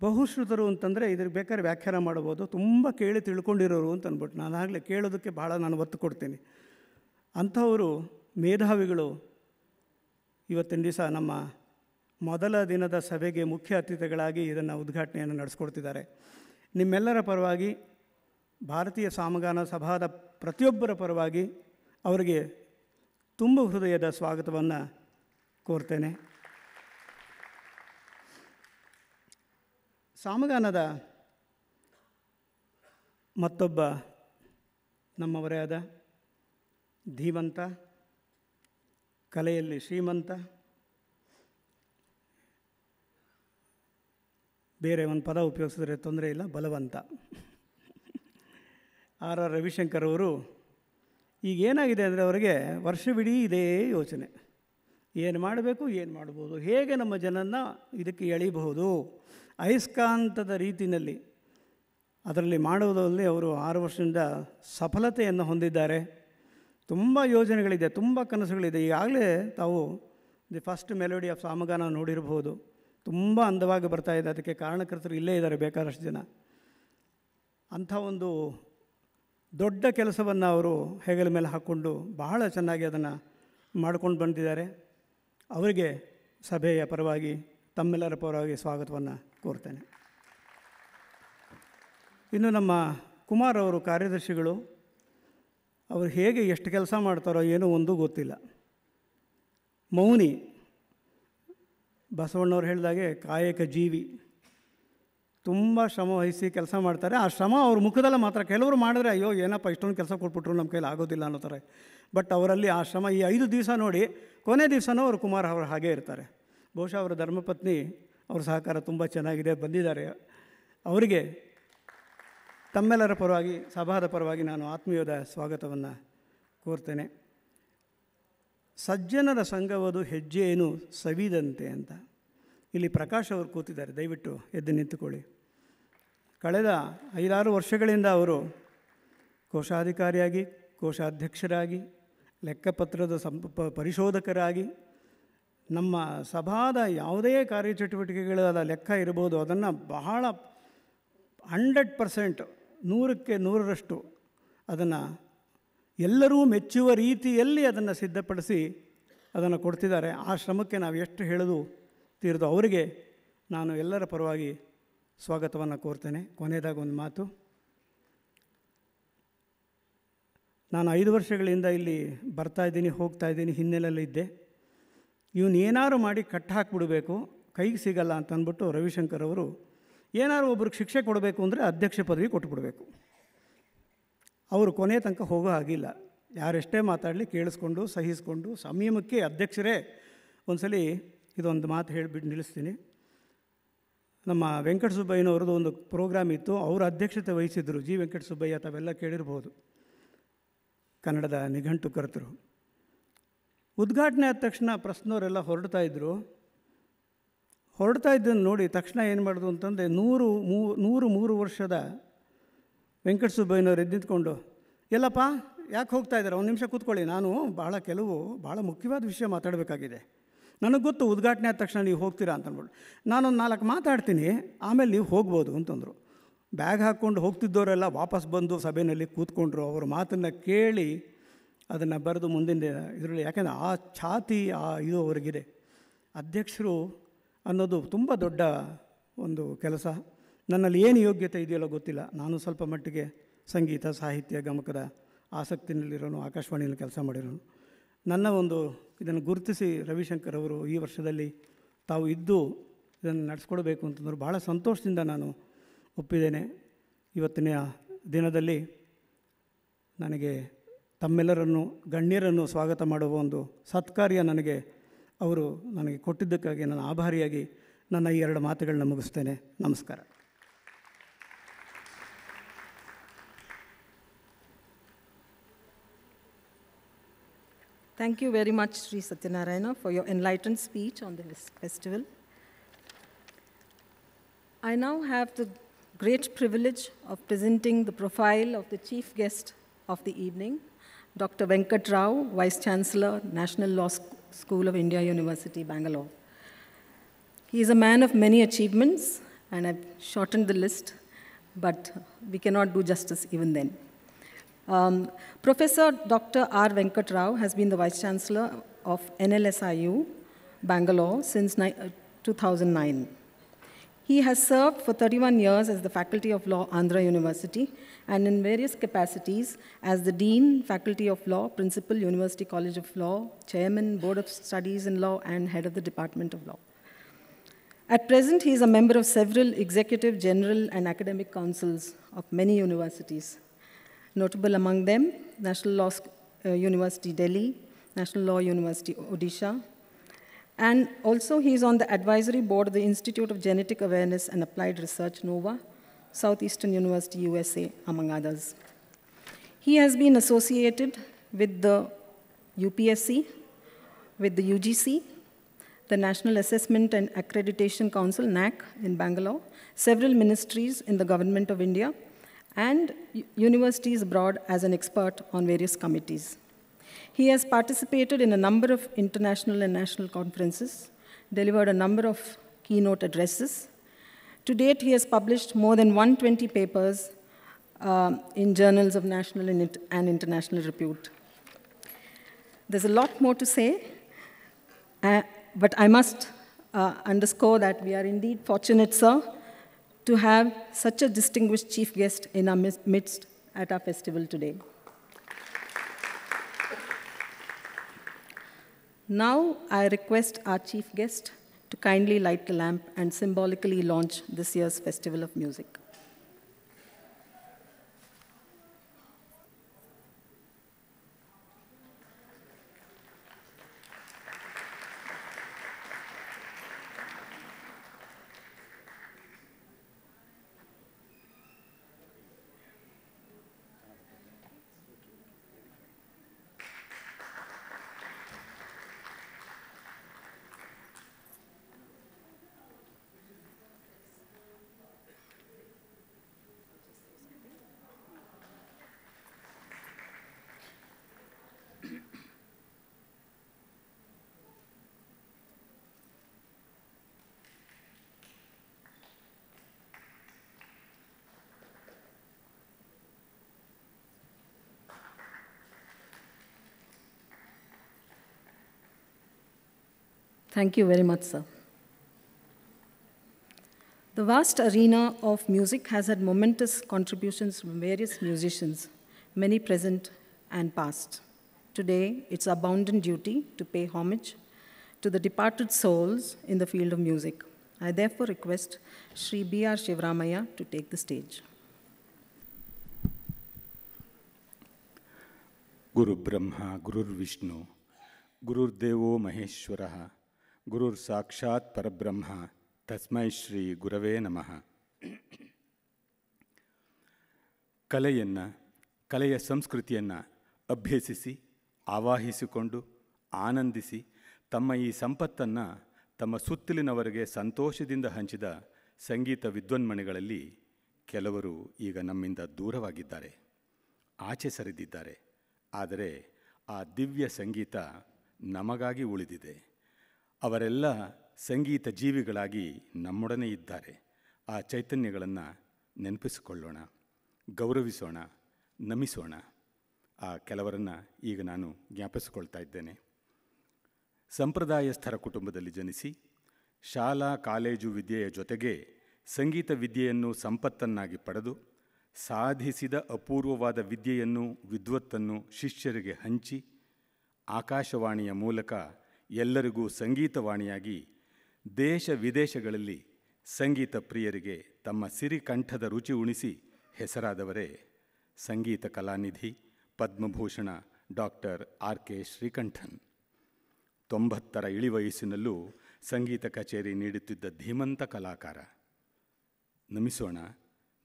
ಬಹುಶ್ರುತರು ಅಂತಂದರೆ ಇದ್ರಿಗೆ ಬೇಕಾದ್ರೆ ವ್ಯಾಖ್ಯಾನ ಮಾಡ್ಬೋದು, ತುಂಬ ಕೇಳಿ ತಿಳ್ಕೊಂಡಿರೋರು ಅಂತ ಅಂದ್ಬಿಟ್ಟು. ನಾನಾಗಲೇ ಕೇಳೋದಕ್ಕೆ ಭಾಳ ನಾನು ಒತ್ತು ಕೊಡ್ತೀನಿ. ಅಂಥವರು ಮೇಧಾವಿಗಳು ಇವತ್ತಿನ ದಿವಸ ನಮ್ಮ ಮೊದಲ ದಿನದ ಸಭೆಗೆ ಮುಖ್ಯ ಅತಿಥಿಗಳಾಗಿ ಇದನ್ನು ಉದ್ಘಾಟನೆಯನ್ನು ನಡೆಸ್ಕೊಡ್ತಿದ್ದಾರೆ. ನಿಮ್ಮೆಲ್ಲರ ಪರವಾಗಿ, ಭಾರತೀಯ ಸಾಮಗಾನ ಸಭಾದ ಪ್ರತಿಯೊಬ್ಬರ ಪರವಾಗಿ ಅವರಿಗೆ ತುಂಬ ಹೃದಯದ ಸ್ವಾಗತವನ್ನು ಕೋರ್ತೇನೆ. ಸಾಮಗಾನದ ಮತ್ತೊಬ್ಬ ನಮ್ಮವರೇ ಆದ ಧೀಮಂತ, ಕಲೆಯಲ್ಲಿ ಶ್ರೀಮಂತ, ಬೇರೆ ಒಂದು ಪದ ಉಪಯೋಗಿಸಿದ್ರೆ ತೊಂದರೆ ಇಲ್ಲ, ಬಲವಂತ ಆರ್ ರವಿಶಂಕರ್ ಅವರು ಈಗ ಏನಾಗಿದೆ ಅಂದರೆ, ಅವರಿಗೆ ವರ್ಷವಿಡೀ ಇದೇ ಯೋಚನೆ, ಏನು ಮಾಡಬೇಕು, ಏನು ಮಾಡ್ಬೋದು, ಹೇಗೆ ನಮ್ಮ ಜನನ್ನು ಇದಕ್ಕೆ ಎಳಿಬಹುದು, ಅಯಸ್ಕಾಂತದ ರೀತಿಯಲ್ಲಿ ಅದರಲ್ಲಿ ಮಾಡುವುದರಲ್ಲಿ ಅವರು 6 ವರ್ಷದಿಂದ ಸಫಲತೆಯನ್ನು ಹೊಂದಿದ್ದಾರೆ. ತುಂಬ ಯೋಜನೆಗಳಿದೆ, ತುಂಬ ಕನಸುಗಳಿದೆ. ಈಗಾಗಲೇ ತಾವು ದಿ ಫಸ್ಟ್ ಮೆಲೋಡಿ ಆಫ್ ಸಾಮಗಾನ ನೋಡಿರಬಹುದು. ತುಂಬ ಅಂದವಾಗಿ ಬರ್ತಾಯಿದೆ. ಅದಕ್ಕೆ ಕಾರಣಕರ್ತರು ಇಲ್ಲೇ ಇದ್ದಾರೆ, ಬೇಕಾದಷ್ಟು ಜನ. ಅಂಥ ಒಂದು ದೊಡ್ಡ ಕೆಲಸವನ್ನು ಅವರು ಹೆಗಲ ಮೇಲೆ ಹಾಕ್ಕೊಂಡು ಬಹಳ ಚೆನ್ನಾಗಿ ಅದನ್ನು ಮಾಡ್ಕೊಂಡು ಬಂದಿದ್ದಾರೆ. ಅವರಿಗೆ ಸಭೆಯ ಪರವಾಗಿ, ತಮ್ಮೆಲ್ಲರ ಪರವಾಗಿ ಸ್ವಾಗತವನ್ನು ಕೋರ್ತೇನೆ. ಇನ್ನು ನಮ್ಮ ಕುಮಾರ್ ಅವರು ಕಾರ್ಯದರ್ಶಿಗಳು, ಅವರು ಹೇಗೆ ಎಷ್ಟು ಕೆಲಸ ಮಾಡ್ತಾರೋ ಏನೋ ಒಂದೂ ಗೊತ್ತಿಲ್ಲ. ಮೌನಿ, ಬಸವಣ್ಣವ್ರು ಹೇಳಿದಾಗೆ ಕಾಯಕ ಜೀವಿ. ತುಂಬ ಶ್ರಮ ವಹಿಸಿ ಕೆಲಸ ಮಾಡ್ತಾರೆ. ಆ ಶ್ರಮ ಅವ್ರ ಮುಖದಲ್ಲ ಮಾತ್ರ. ಕೆಲವರು ಮಾಡಿದ್ರೆ ಅಯ್ಯೋ ಏನಪ್ಪ ಇಷ್ಟೊಂದು ಕೆಲಸ ಕೊಟ್ಬಿಟ್ರು ನಮ್ಮ ಕೈಲಿ ಆಗೋದಿಲ್ಲ ಅನ್ನೋ ಥರ. ಬಟ್ ಅವರಲ್ಲಿ ಆ ಶ್ರಮ ಈ 5 ದಿವಸ ನೋಡಿ ಕೊನೆ ದಿವಸನೂ ಅವರು ಕುಮಾರ್ ಅವರು ಹಾಗೇ ಇರ್ತಾರೆ. ಬಹುಶಃ ಅವರ ಧರ್ಮಪತ್ನಿ ಅವ್ರ ಸಹಕಾರ ತುಂಬ ಚೆನ್ನಾಗಿದೆ, ಬಂದಿದ್ದಾರೆ. ಅವರಿಗೆ ತಮ್ಮೆಲ್ಲರ ಪರವಾಗಿ ಸಭಾದ ಪರವಾಗಿ ನಾನು ಆತ್ಮೀಯದ ಸ್ವಾಗತವನ್ನು ಕೋರ್ತೇನೆ. ಸಜ್ಜನರ ಸಂಘವದು ಹೆಜ್ಜೆಯೇನು ಸವಿದಂತೆ ಅಂತ ಇಲ್ಲಿ ಪ್ರಕಾಶ್ ಅವರು ಕೂತಿದ್ದಾರೆ. ದಯವಿಟ್ಟು ಎದ್ದು ನಿಂತುಕೊಳ್ಳಿ. ಕಳೆದ 5-6 ವರ್ಷಗಳಿಂದ ಅವರು ಕೋಶಾಧಿಕಾರಿಯಾಗಿ, ಕೋಶಾಧ್ಯಕ್ಷರಾಗಿ, ಲೆಕ್ಕಪತ್ರದ ಪರಿಶೋಧಕರಾಗಿ, ನಮ್ಮ ಸಭಾದ ಯಾವುದೇ ಕಾರ್ಯಚಟುವಟಿಕೆಗಳ ಲೆಕ್ಕ ಇರ್ಬೋದು ಅದನ್ನು ಬಹಳ 100%, 100ಕ್ಕೆ 100ರಷ್ಟು ಅದನ್ನು ಎಲ್ಲರೂ ಮೆಚ್ಚುವ ರೀತಿಯಲ್ಲಿ ಅದನ್ನು ಸಿದ್ಧಪಡಿಸಿ ಅದನ್ನು ಕೊಡ್ತಿದ್ದಾರೆ. ಆ ಶ್ರಮಕ್ಕೆ ನಾವು ಎಷ್ಟು ಹೇಳೋದು ತೀರ್ದು. ಅವರಿಗೆ ನಾನು ಎಲ್ಲರ ಪರವಾಗಿ ಸ್ವಾಗತವನ್ನು ಕೋರ್ತೇನೆ. ಕೊನೆಯದಾಗಿ ಒಂದು ಮಾತು, ನಾನು 5 ವರ್ಷಗಳಿಂದ ಇಲ್ಲಿ ಬರ್ತಾಯಿದ್ದೀನಿ, ಹೋಗ್ತಾಯಿದ್ದೀನಿ, ಹಿನ್ನೆಲೆಯಲ್ಲಿದ್ದೆ. ಇವನು ಏನಾರು ಮಾಡಿ ಕಟ್ಟು ಹಾಕಿಬಿಡಬೇಕು, ಕೈಗೆ ಸಿಗಲ್ಲ ಅಂತ ಅಂದ್ಬಿಟ್ಟು ರವಿಶಂಕರ್ ಅವರು ಏನಾರು ಒಬ್ರಿಗೆ ಶಿಕ್ಷೆ ಕೊಡಬೇಕು ಅಂದರೆ ಅಧ್ಯಕ್ಷ ಪದವಿ ಕೊಟ್ಟುಬಿಡಬೇಕು. ಅವರು ಕೊನೆ ತನಕ ಹೋಗೋ ಆಗಿಲ್ಲ. ಯಾರೆಷ್ಟೇ ಮಾತಾಡಲಿ ಕೇಳಿಸ್ಕೊಂಡು ಸಹಿಸ್ಕೊಂಡು ಸಂಯಮಕ್ಕೆ ಅಧ್ಯಕ್ಷರೇ. ಒಂದ್ಸಲಿ ಇದೊಂದು ಮಾತು ಹೇಳಿಬಿಟ್ಟು ನಿಲ್ಲಿಸ್ತೀನಿ. ನಮ್ಮ ವೆಂಕಟ ಸುಬ್ಬಯ್ಯನವ್ರದ್ದು ಒಂದು ಪ್ರೋಗ್ರಾಮ್ ಇತ್ತು, ಅವರು ಅಧ್ಯಕ್ಷತೆ ವಹಿಸಿದ್ರು. ಜಿ ವೆಂಕಟ ಸುಬ್ಬಯ್ಯ ತಾವೆಲ್ಲ ಕೇಳಿರ್ಬೋದು, ಕನ್ನಡದ ನಿಘಂಟುಕರ್ತರು. ಉದ್ಘಾಟನೆ ಆದ ತಕ್ಷಣ ಪ್ರಶ್ನವರೆಲ್ಲ ಹೊರಡ್ತಾ ಇದ್ದನ್ನು ನೋಡಿ ತಕ್ಷಣ ಏನು ಮಾಡೋದು ಅಂತಂದರೆ 103 ವರ್ಷದ ವೆಂಕಟ ಸುಬ್ಬಯ್ಯನವ್ರು ಎದ್ದು ನಿಂತ್ಕೊಂಡು, ಎಲ್ಲಪ್ಪ ಯಾಕೆ ಹೋಗ್ತಾ ಇದ್ದಾರೆ, ಒಂದು ನಿಮಿಷ ಕೂತ್ಕೊಳ್ಳಿ, ನಾನು ಭಾಳ ಮುಖ್ಯವಾದ ವಿಷಯ ಮಾತಾಡಬೇಕಾಗಿದೆ. ನನಗೆ ಗೊತ್ತು ಉದ್ಘಾಟನೆ ಆದ ತಕ್ಷಣ ನೀವು ಹೋಗ್ತೀರಾ ಅಂತ ಅಂದ್ಬಿಟ್ಟು. ನಾನೊಂದು 4 ಮಾತಾಡ್ತೀನಿ, ಆಮೇಲೆ ನೀವು ಹೋಗ್ಬೋದು ಅಂತಂದರು. ಬ್ಯಾಗ್ ಹಾಕ್ಕೊಂಡು ಹೋಗ್ತಿದ್ದವರೆಲ್ಲ ವಾಪಸ್ ಬಂದು ಸಭೆಯಲ್ಲಿ ಕೂತ್ಕೊಂಡ್ರು. ಅವ್ರ ಮಾತನ್ನು ಕೇಳಿ ಅದನ್ನು ಬರೆದು ಮುಂದಿನ ಇದರಲ್ಲಿ, ಯಾಕೆಂದರೆ ಆ ಛಾತಿ ಇದು ಅವರಿಗಿದೆ. ಅಧ್ಯಕ್ಷರು ಅನ್ನೋದು ತುಂಬ ದೊಡ್ಡ ಒಂದು ಕೆಲಸ. ನನ್ನಲ್ಲಿ ಏನು ಯೋಗ್ಯತೆ ಇದೆಯಲ್ಲೋ ಗೊತ್ತಿಲ್ಲ. ನಾನು ಸ್ವಲ್ಪ ಮಟ್ಟಿಗೆ ಸಂಗೀತ, ಸಾಹಿತ್ಯ, ಗಮಕದ ಆಸಕ್ತಿನಲ್ಲಿರೋನು, ಆಕಾಶವಾಣಿಯಲ್ಲಿ ಕೆಲಸ ಮಾಡಿರೋನು. ನನ್ನ ಒಂದು ಇದನ್ನು ಗುರುತಿಸಿ ರವಿಶಂಕರ್ ಅವರು ಈ ವರ್ಷದಲ್ಲಿ ತಾವು ಇದ್ದು ಇದನ್ನು ನಡೆಸ್ಕೊಡ್ಬೇಕು ಅಂತಂದರು. ಭಾಳ ಸಂತೋಷದಿಂದ ನಾನು ಒಪ್ಪಿದ್ದೇನೆ. ಇವತ್ತಿನ ದಿನದಲ್ಲಿ ನನಗೆ ತಮ್ಮೆಲ್ಲರನ್ನು ಗಣ್ಯರನ್ನು ಸ್ವಾಗತ ಮಾಡುವ ಒಂದು ಸತ್ಕಾರ್ಯ ಅವರು ನನಗೆ ಕೊಟ್ಟಿದ್ದಕ್ಕಾಗಿ ನಾನು ಆಭಾರಿಯಾಗಿ ನನ್ನ ಈ 2 ಮಾತುಗಳನ್ನ ಮುಗಿಸ್ತೇನೆ. ನಮಸ್ಕಾರ. Thank you very much, Sri Satyanarayana, for your enlightened speech on this festival. I now have the great privilege of presenting the profile of the chief guest of the evening, Dr. Venkat Rao, Vice Chancellor, National Law School of India, University, Bangalore. He is a man of many achievements, and I've shortened the list, but we cannot do justice even then. Professor Dr. R. Venkat Rao has been the Vice Chancellor of NLSIU, Bangalore, since 2009. He has served for 31 years as the Faculty of Law, Andhra University, and in various capacities as the Dean, Faculty of Law, Principal, University College of Law, Chairman, Board of Studies in Law, and Head of the Department of Law. At present, he is a member of several executive, general, and academic councils of many universities. Notable among them, National Law University, Delhi, National Law University, Odisha, and also he is on the advisory board of the Institute of Genetic Awareness and Applied Research, NOVA, Southeastern University, USA, among others. He has been associated with the UPSC, with the UGC, the National Assessment and Accreditation Council, NAC, in Bangalore, several ministries in the Government of India, and universities abroad as an expert on various committees. He has participated in a number of international and national conferences, delivered a number of keynote addresses. To date, he has published more than 120 papers in journals of national and international repute. There's a lot more to say, but I must underscore that we are indeed fortunate, sir, to have such a distinguished chief guest in our midst at our festival today. Now, I request our chief guest to kindly light the lamp and symbolically launch this year's Festival of Music. Thank you very much, sir. The vast arena of music has had momentous contributions from various musicians, many present and past. Today, it's our bounden duty to pay homage to the departed souls in the field of music. I therefore request Sri B.R. Shivramaya to take the stage. Guru Brahma, Gurur Vishnu, Gurur Devo Maheshwaraha, Gurur Sakshat Parabrahma, Tasmai Shri Gurave Namaha. ಕಲೆಯ ಸಂಸ್ಕೃತಿಯನ್ನು ಅಭ್ಯಸಿಸಿ ಆವಾಹಿಸಿಕೊಂಡು ಆನಂದಿಸಿ ತಮ್ಮ ಈ ಸಂಪತ್ತನ್ನು ತಮ್ಮ ಸುತ್ತಲಿನವರಿಗೆ ಸಂತೋಷದಿಂದ ಹಂಚಿದ ಸಂಗೀತ ವಿದ್ವನ್ಮಣಿಗಳಲ್ಲಿ ಕೆಲವರು ಈಗ ನಮ್ಮಿಂದ ದೂರವಾಗಿದ್ದಾರೆ, ಆಚೆ ಸರಿದಿದ್ದಾರೆ. ಆದರೆ ಆ ದಿವ್ಯ ಸಂಗೀತ ನಮಗಾಗಿ ಉಳಿದಿದೆ. ಅವರೆಲ್ಲ ಸಂಗೀತ ಜೀವಿಗಳಾಗಿ ನಮ್ಮೊಡನೆ ಇದ್ದಾರೆ. ಆ ಚೈತನ್ಯಗಳನ್ನು ನೆನಪಿಸಿಕೊಳ್ಳೋಣ, ಗೌರವಿಸೋಣ, ನಮಿಸೋಣ. ಆ ಕೆಲವರನ್ನು ಈಗ ನಾನು ಜ್ಞಾಪಿಸಿಕೊಳ್ತಾ ಇದ್ದೇನೆ. ಸಂಪ್ರದಾಯಸ್ಥರ ಕುಟುಂಬದಲ್ಲಿ ಜನಿಸಿ ಶಾಲಾ ಕಾಲೇಜು ವಿದ್ಯೆಯ ಜೊತೆಗೆ ಸಂಗೀತ ವಿದ್ಯೆಯನ್ನು ಸಂಪತ್ತನ್ನಾಗಿ ಪಡೆದು ಸಾಧಿಸಿದ ಅಪೂರ್ವವಾದ ವಿದ್ಯೆಯನ್ನು ವಿದ್ವತ್ತನ್ನು ಶಿಷ್ಯರಿಗೆ ಹಂಚಿ ಆಕಾಶವಾಣಿಯ ಮೂಲಕ ಎಲ್ಲರಿಗೂ ಸಂಗೀತವಾಣಿಯಾಗಿ ದೇಶ ವಿದೇಶಗಳಲ್ಲಿ ಸಂಗೀತ ಪ್ರಿಯರಿಗೆ ತಮ್ಮ ಸಿರಿಕಂಠದ ರುಚಿ ಉಣಿಸಿ ಹೆಸರಾದವರೇ ಸಂಗೀತ ಕಲಾನಿಧಿ ಪದ್ಮಭೂಷಣ ಡಾಕ್ಟರ್ R.K. ಶ್ರೀಕಂಠನ್. 90ರ ಇಳಿವಯಸ್ಸಿನಲ್ಲೂ ಸಂಗೀತ ಕಚೇರಿ ನೀಡುತ್ತಿದ್ದ ಧೀಮಂತ ಕಲಾಕಾರ. ನಮಿಸೋಣ,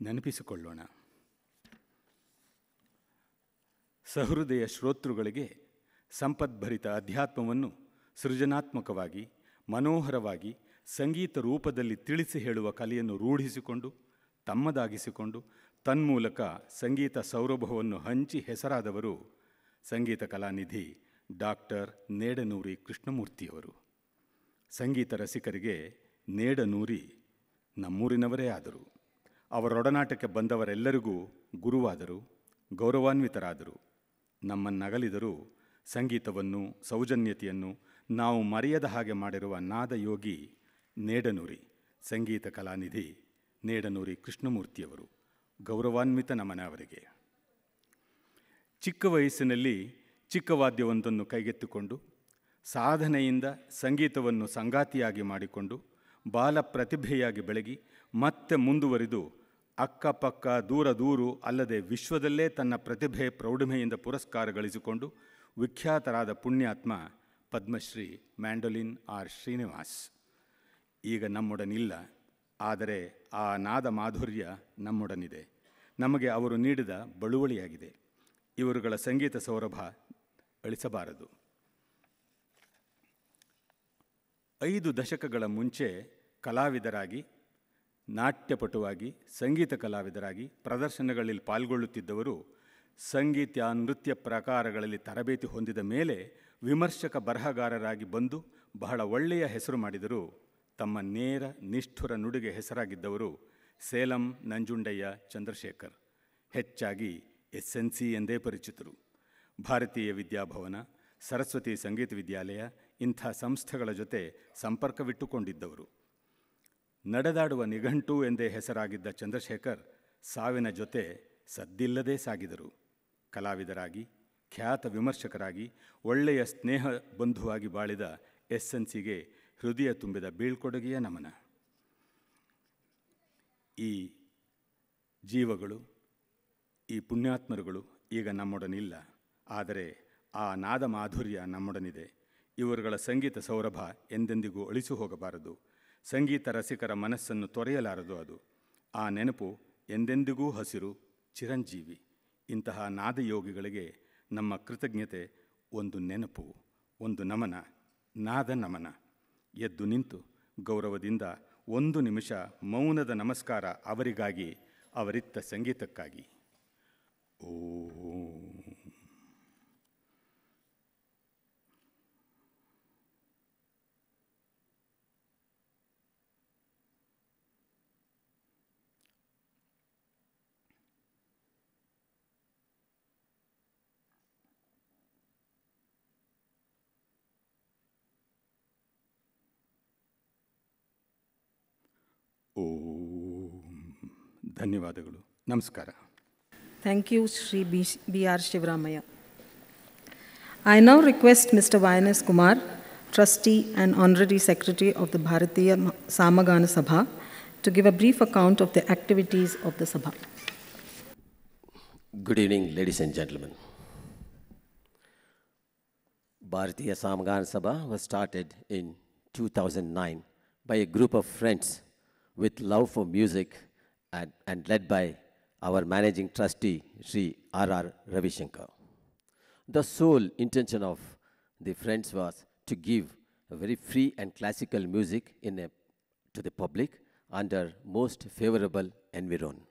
ನೆನಪಿಸಿಕೊಳ್ಳೋಣ. ಸಹೃದಯ ಶ್ರೋತೃಗಳಿಗೆ ಸಂಪದ್ಭರಿತ ಅಧ್ಯಾತ್ಮವನ್ನು ಸೃಜನಾತ್ಮಕವಾಗಿ ಮನೋಹರವಾಗಿ ಸಂಗೀತ ರೂಪದಲ್ಲಿ ತಿಳಿಸಿ ಹೇಳುವ ಕಲೆಯನ್ನು ರೂಢಿಸಿಕೊಂಡು ತಮ್ಮದಾಗಿಸಿಕೊಂಡು ತನ್ಮೂಲಕ ಸಂಗೀತ ಸೌರಭವನ್ನು ಹಂಚಿ ಹೆಸರಾದವರು ಸಂಗೀತ ಕಲಾನಿಧಿ ಡಾಕ್ಟರ್ ನೇಡನೂರಿ ಕೃಷ್ಣಮೂರ್ತಿಯವರು. ಸಂಗೀತ ರಸಿಕರಿಗೆ ನೇಡನೂರಿ ನಮ್ಮೂರಿನವರೇ ಆದರು. ಅವರೊಡನಾಟಕ್ಕೆ ಬಂದವರೆಲ್ಲರಿಗೂ ಗುರುವಾದರು, ಗೌರವಾನ್ವಿತರಾದರು. ನಮ್ಮನ್ನಗಲಿದರೂ ಸಂಗೀತವನ್ನು ಸೌಜನ್ಯತೆಯನ್ನು ನಾವು ಮರೆಯದ ಹಾಗೆ ಮಾಡಿರುವ ನಾದಯೋಗಿ ನೇಡನೂರಿ, ಸಂಗೀತ ಕಲಾನಿಧಿ ನೇಡನೂರಿ ಕೃಷ್ಣಮೂರ್ತಿಯವರು. ಗೌರವಾನ್ವಿತ ನಮನ ಅವರಿಗೆ. ಚಿಕ್ಕ ವಯಸ್ಸಿನಲ್ಲಿ ಚಿಕ್ಕ ವಾದ್ಯವೊಂದನ್ನು ಕೈಗೆತ್ತಿಕೊಂಡು ಸಾಧನೆಯಿಂದ ಸಂಗೀತವನ್ನು ಸಂಗಾತಿಯಾಗಿ ಮಾಡಿಕೊಂಡು ಬಾಲ ಪ್ರತಿಭೆಯಾಗಿ ಬೆಳಗಿ ಮತ್ತೆ ಮುಂದುವರಿದು ಅಕ್ಕಪಕ್ಕ ದೂರು ಅಲ್ಲದೆ ವಿಶ್ವದಲ್ಲೇ ತನ್ನ ಪ್ರತಿಭೆ ಪ್ರೌಢಮೆಯಿಂದ ಪುರಸ್ಕಾರ ಗಳಿಸಿಕೊಂಡು ವಿಖ್ಯಾತರಾದ ಪುಣ್ಯಾತ್ಮ ಪದ್ಮಶ್ರೀ ಮ್ಯಾಂಡೋಲಿನ್ ಆರ್ ಶ್ರೀನಿವಾಸ್ ಈಗ ನಮ್ಮೊಡನಿಲ್ಲ. ಆದರೆ ಆ ನಾದ ಮಾಧುರ್ಯ ನಮ್ಮೊಡನಿದೆ. ನಮಗೆ ಅವರು ನೀಡಿದ ಬಳುವಳಿಯಾಗಿದೆ. ಇವರುಗಳ ಸಂಗೀತ ಸೌರಭ ಅಳಿಸಬಾರದು. 5 ದಶಕಗಳ ಮುಂಚೆ ಕಲಾವಿದರಾಗಿ, ನಾಟ್ಯಪಟುವಾಗಿ, ಸಂಗೀತ ಕಲಾವಿದರಾಗಿ ಪ್ರದರ್ಶನಗಳಲ್ಲಿ ಪಾಲ್ಗೊಳ್ಳುತ್ತಿದ್ದವರು ಸಂಗೀತ ನೃತ್ಯ ಪ್ರಕಾರಗಳಲ್ಲಿ ತರಬೇತಿ ಹೊಂದಿದ ಮೇಲೆ ವಿಮರ್ಶಕ ಬರಹಗಾರರಾಗಿ ಬಂದು ಬಹಳ ಒಳ್ಳೆಯ ಹೆಸರು ಮಾಡಿದರು. ತಮ್ಮ ನೇರ ನಿಷ್ಠುರ ನುಡಿಗೆ ಹೆಸರಾಗಿದ್ದವರು ಸೇಲಂ ನಂಜುಂಡಯ್ಯ ಚಂದ್ರಶೇಖರ್. ಹೆಚ್ಚಾಗಿ SNC ಎಂದೇ ಪರಿಚಿತರು. ಭಾರತೀಯ ವಿದ್ಯಾಭವನ, ಸರಸ್ವತಿ ಸಂಗೀತ ವಿದ್ಯಾಲಯ ಇಂಥ ಸಂಸ್ಥೆಗಳ ಜೊತೆ ಸಂಪರ್ಕವಿಟ್ಟುಕೊಂಡಿದ್ದವರು. ನಡೆದಾಡುವ ನಿಘಂಟು ಎಂದೇ ಹೆಸರಾಗಿದ್ದ ಚಂದ್ರಶೇಖರ್ ಸಾವಿನ ಜೊತೆ ಸದ್ದಿಲ್ಲದೆ ಸಾಗಿದರು. ಕಲಾವಿದರಾಗಿ, ಖ್ಯಾತ ವಿಮರ್ಶಕರಾಗಿ, ಒಳ್ಳೆಯ ಸ್ನೇಹ ಬಂಧುವಾಗಿ ಬಾಳಿದ SNCಗೆ ಹೃದಯ ತುಂಬಿದ ಬೀಳ್ಕೊಡುಗೆಯ ನಮನ. ಈ ಜೀವಗಳು, ಈ ಪುಣ್ಯಾತ್ಮರುಗಳು ಈಗ ನಮ್ಮೊಡನಿಲ್ಲ, ಆದರೆ ಆ ನಾದ ಮಾಧುರ್ಯ ನಮ್ಮೊಡನಿದೆ. ಇವರುಗಳ ಸಂಗೀತ ಸೌರಭ ಎಂದೆಂದಿಗೂ ಅಳಿಸು ಹೋಗಬಾರದು. ಸಂಗೀತ ರಸಿಕರ ಮನಸ್ಸನ್ನು ತೊರೆಯಲಾರದು ಅದು. ಆ ನೆನಪು ಎಂದೆಂದಿಗೂ ಹಸಿರು, ಚಿರಂಜೀವಿ. ಇಂತಹ ನಾದಯೋಗಿಗಳಿಗೆ ನಮ್ಮ ಕೃತಜ್ಞತೆ ಒಂದು ನೆನಪು, ಒಂದು ನಮನ, ನಾದ ನಮನ. ಎದ್ದು ನಿಂತು ಗೌರವದಿಂದ ಒಂದು ನಿಮಿಷ ಮೌನದ ನಮಸ್ಕಾರ ಅವರಿಗಾಗಿ, ಅವರಿತ್ತ ಸಂಗೀತಕ್ಕಾಗಿ. ಓಂ. ಧನ್ಯವಾದಗಳು. ನಮಸ್ಕಾರ. Thank you, Sri B.R. Shivramaya. I now request Mr. Y.N.S. Kumar, Trustee and Honorary Secretary of the Bharatiya Samagana Sabha, to give a brief account of the activities of the Sabha. Good evening, ladies and gentlemen. Bharatiya Samagana Sabha was started in 2009 by a group of friends with love for music and led by our managing trustee, Sri R.R. Ravishankar. The sole intention of the friends was to give a very free and classical music to the public under most favorable environment.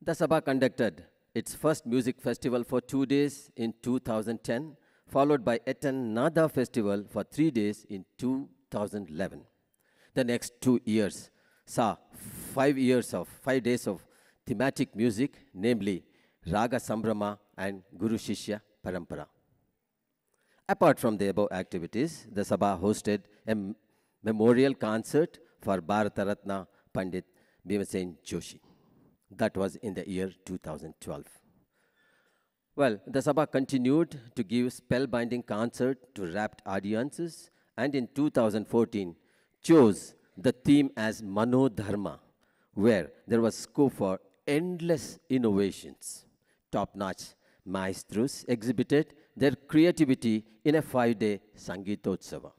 The Sabha conducted its first music festival for 2 days in 2010, followed by yet another festival for 3 days in 2011. The next 2 years saw 5 days of thematic music, namely Raga Sambrama and Guru Shishya Parampara. Apart from the above activities, the Sabha hosted a memorial concert for Bharata Ratna Pandit Bhimasen Joshi. That was in the year 2012. Well, the Sabha continued to give spellbinding concert to rapt audiences, and in 2014 chose the theme as Manodharma, where there was scope for endless innovations. Top-notch maestros exhibited their creativity in a 5-day Sangeetotsava.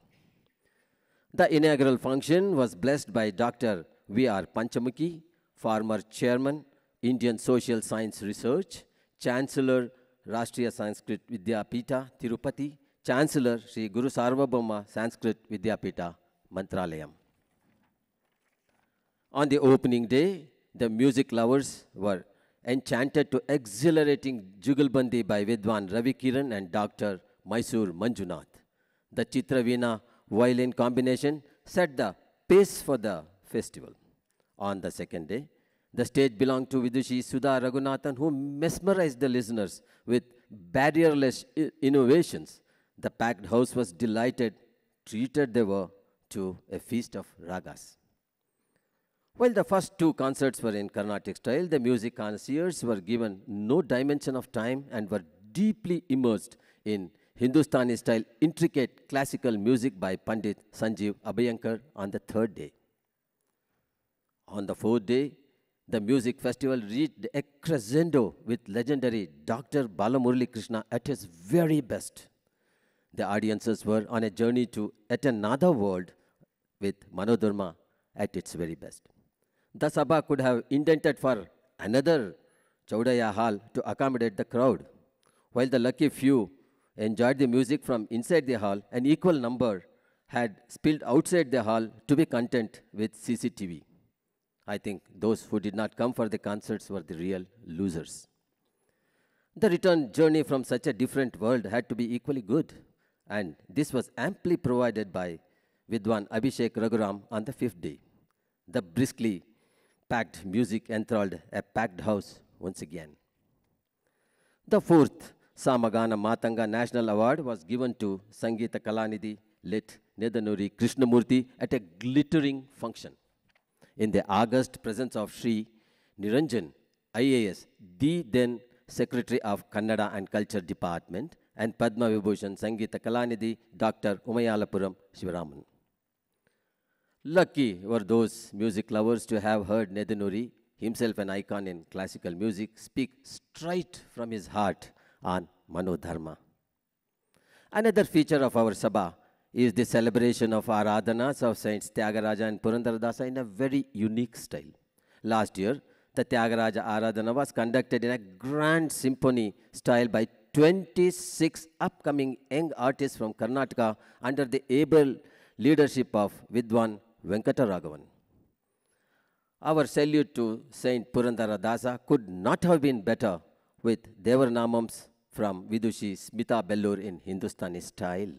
The inaugural function was blessed by Dr. V.R. Panchamukhi, former Chairman, Indian Social Science Research, Chancellor, Rashtriya Sanskrit Vidyapita, Tirupati, Chancellor, Sri Guru Sarvabhauma Sanskrit Vidyapita, Mantralayam. On the opening day, the music lovers were enchanted to exhilarating Jugalbandi by Vidwan Ravi Kiran and Dr. Mysore Manjunath. The Chitraveena violin combination set the pace for the festival. On the second day, the stage belonged to Vidushi Sudha Raghunathan, who mesmerized the listeners with barrierless innovations. The packed house was delighted, treated they were to a feast of ragas. While the first 2 concerts were in Carnatic style, the music connoisseurs were given no dimension of time and were deeply immersed in Hindustani style intricate classical music by Pandit Sanjeev Abhyankar on the 3rd day. On the 4th day, the music festival reached a crescendo with legendary Dr. Balamurali Krishna at his very best. The audiences were on a journey to yet another world with Manodharma at its very best. The Sabha could have indented for another Chaudaya hall to accommodate the crowd. While the lucky few enjoyed the music from inside the hall, an equal number had spilled outside the hall to be content with CCTV. I think those who did not come for the concerts were the real losers. The return journey from such a different world had to be equally good, and this was amply provided by Vidwan Abhishek Raghuram on the 5th day. The briskly packed music enthralled a packed house once again. The 4th Samagana Matanga National Award was given to Sangeeta Kalanidhi, lit Nedanuri Krishnamurthy, at a glittering function. In the august presence of Sri Niranjan, IAS, the then Secretary of Kannada and Culture Department, and Padma Vibhushan Sangeeta Kalanidhi, Dr. Umayalapuram Shivaraman. Lucky were those music lovers to have heard Nedanuri, himself an icon in classical music, speak straight from his heart on Manodharma. Another feature of our Sabha is the celebration of Aradhanas of Saints Tyagaraja and Purandaradasa in a very unique style. Last year, the Tyagaraja Aradhana was conducted in a grand symphony style by 26 upcoming young artists from Karnataka under the able leadership of Vidwan Venkataragavan. Our salute to Saint Purandaradasa could not have been better with Devarnamams from Vidushi Smita Bellur in Hindustani style.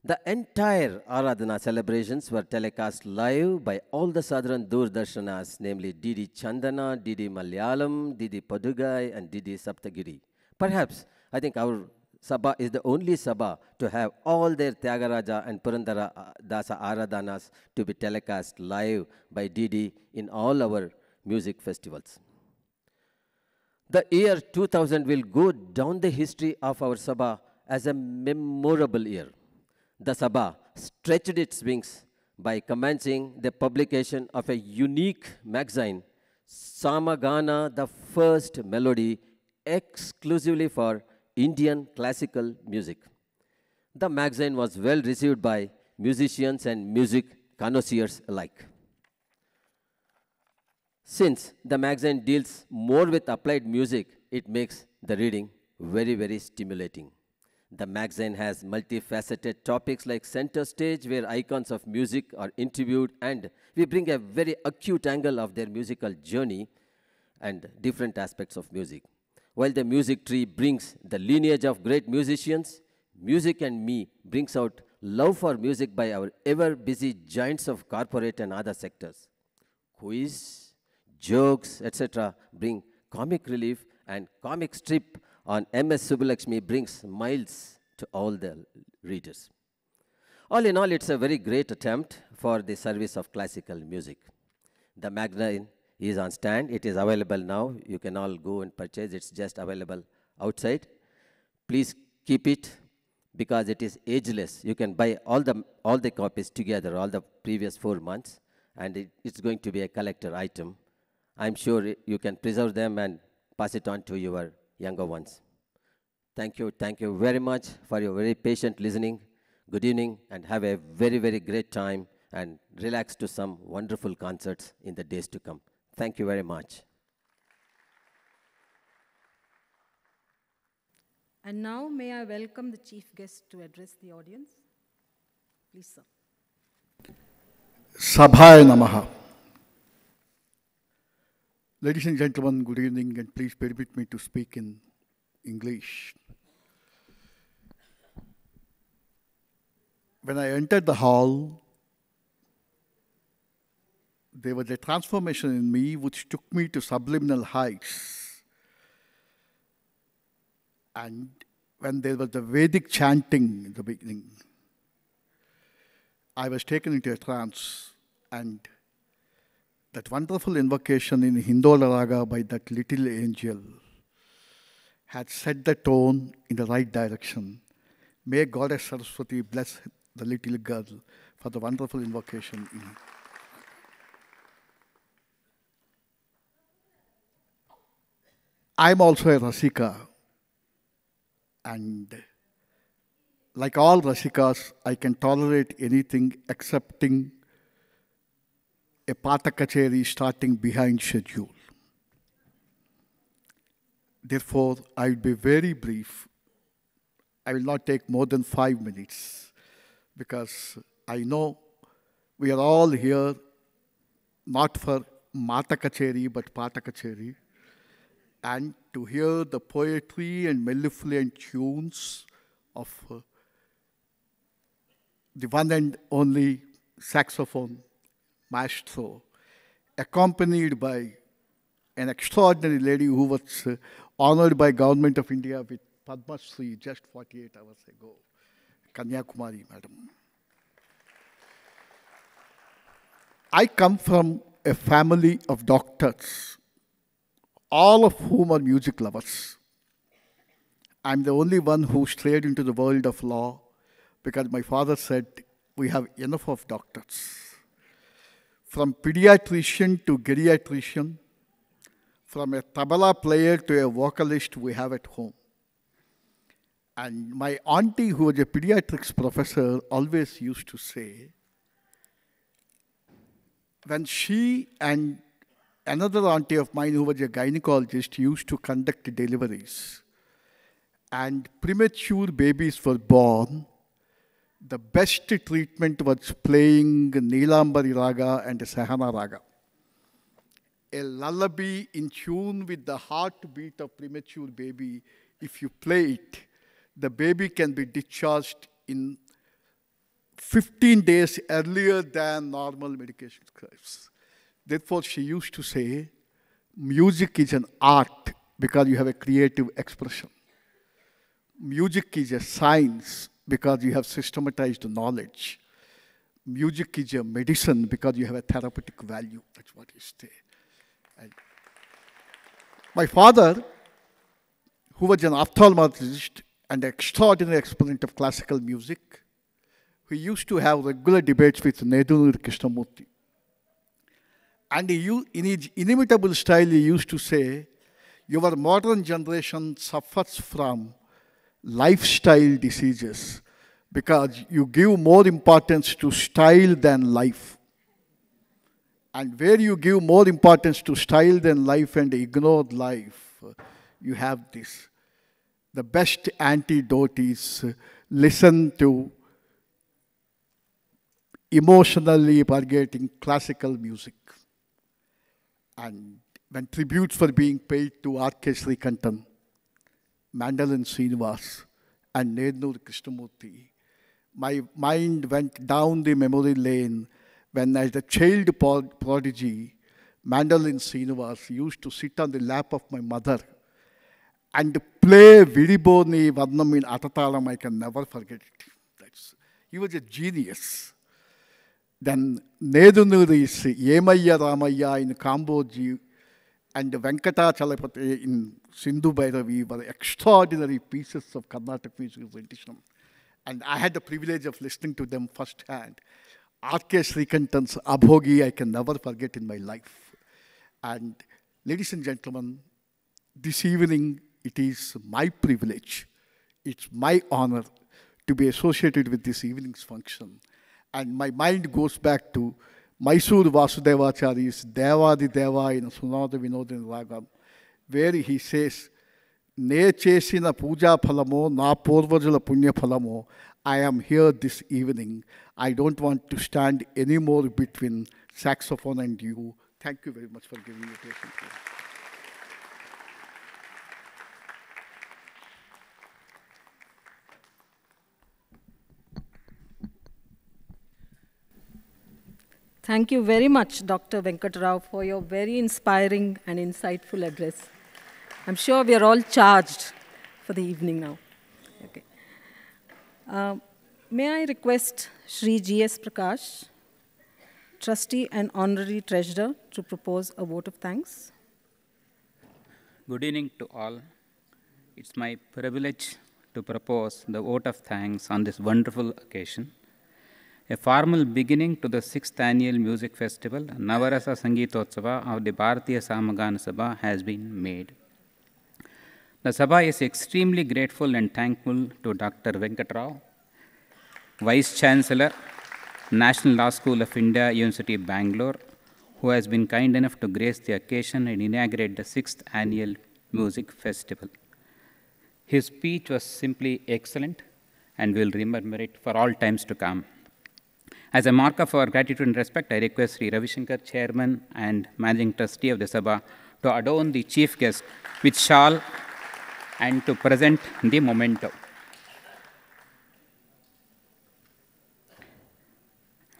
The entire Aradhana celebrations were telecast live by all the Southern Doordarshanas, namely DD Chandana, DD Malayalam, DD Padugai, and DD Saptagiri. Perhaps, I think our Sabha is the only Sabha to have all their Tyagaraja and Purandara Dasa Aradhanas to be telecast live by DD in all our music festivals. The year 2000 will go down the history of our Sabha as a memorable year. The Sabha stretched its wings by commencing the publication of a unique magazine, Samagana, the first melody exclusively for Indian classical music. The magazine was well received by musicians and music connoisseurs alike. Since the magazine deals more with applied music, it makes the reading very, very stimulating. The magazine has multifaceted topics like Center Stage, where icons of music are interviewed, and we bring a very acute angle of their musical journey and different aspects of music. While the music tree brings the lineage of great musicians, Music and Me brings out love for music by our ever-busy giants of corporate and other sectors. Quiz, jokes, etc. bring comic relief, and comic strip on MS Subbulakshmi brings smiles to all the readers. All in all, it's a very great attempt for the service of classical music. The magazine is on stand. It is available now. You can all go and purchase. It's just available outside. Please keep it because it is ageless. You can buy all the copies together, all the previous 4 months, and it's going to be a collector item. I'm sure you can preserve them and pass it on to your younger ones. Thank you very much for your very patient listening. Good evening, and have a very, very great time, and relax to some wonderful concerts in the days to come. Thank you very much. And now may I welcome the chief guest to address the audience. Please, sir. Sabhaya Namaha. Ladies and gentlemen, good evening, and please permit me to speak in English. When I entered the hall, there was a transformation in me which took me to subliminal heights. And when there was the Vedic chanting in the beginning, I was taken into a trance, and that wonderful invocation in Hindola Raga by that little angel had set the tone in the right direction. May Goddess Saraswati bless the little girl for the wonderful invocation. I'm also a Rasika, and like all Rasikas, I can tolerate anything excepting a Pata Kacheri starting behind schedule. Therefore, I will be very brief. I will not take more than 5 minutes, because I know we are all here not for Mata Kacheri but Pata Kacheri, and to hear the poetry and mellifluent tunes of the one and only saxophone maestro, accompanied by an extraordinary lady who was honored by Government of India with Padma Shri just 48 hours ago, Kanyakumari, madam. I come from a family of doctors, all of whom are music lovers. I'm the only one who strayed into the world of law because my father said, we have enough of doctors. From pediatrician to geriatrician, from a tabla player to a vocalist we have at home. And my auntie, who was a pediatrics professor, always used to say, when she and another auntie of mine, who was a gynecologist, used to conduct deliveries, and premature babies were born, the best treatment was playing Neelambari Raga and Sahana Raga. A lullaby in tune with the heartbeat of premature baby. If you play it, the baby can be discharged in 15 days earlier than normal medication scripts. Therefore, she used to say, music is an art because you have a creative expression. Music is a science because you have systematized knowledge. Music is a medicine because you have a therapeutic value. That's what he said. And my father, who was an ophthalmologist and an extraordinary exponent of classical music, he used to have regular debates with Nedunuri Krishnamurti. And in his inimitable style, he used to say, your modern generation suffers from lifestyle diseases because you give more importance to style than life. And where you give more importance to style than life and ignore life, you have this. The best antidote is listen to emotionally purgating classical music. And when tributes were being paid to R.K. Srikantan, Mandolin Srinivas, and Nedunuri Krishnamurti, my mind went down the memory lane when, as a child prodigy, Mandolin Srinivas used to sit on the lap of my mother and play Vidiboni Varnam in Atatalam. I can never forget it. He was a genius. Then Nedunuri's Yemaya Ramaya in Kamboji and Venkatachalapati in Sindhu Bhairavi were extraordinary pieces of Carnatic music rendition. And I had the privilege of listening to them firsthand. R.K. Srikantan's Abhogi I can never forget in my life. And ladies and gentlemen, this evening it is my privilege, it's my honor to be associated with this evening's function. And my mind goes back to Mysore Vasudevachari's Devadi Deva in Sunada Vinodin Ragam, where he says, Ne chesina puja phalamo, na porvajula punya phalamo. I am here this evening. I don't want to stand any more between saxophone and you. Thank you very much for giving me attention. Thank you very much, Dr. Venkat Rao, for your very inspiring and insightful address. I'm sure we are all charged for the evening now. Okay. May I request Shri G.S. Prakash, Trustee and Honorary Treasurer, to propose a vote of thanks. Good evening to all. It's my privilege to propose the vote of thanks on this wonderful occasion. A formal beginning to the 6th Annual Music Festival, Navarasa Sangeetotsava of the Bharatiya Samagana Sabha has been made. The Sabha is extremely grateful and thankful to Dr. Venkat Rao, Vice Chancellor, National Law School of India, University of Bangalore, who has been kind enough to grace the occasion and inaugurate the 6th Annual Music Festival. His speech was simply excellent, and we'll remember it for all times to come. As a mark of our gratitude and respect, I request Sri Ravi Shankar, Chairman and Managing Trustee of the Sabha, to adorn the Chief Guest with shawl and to present the memento.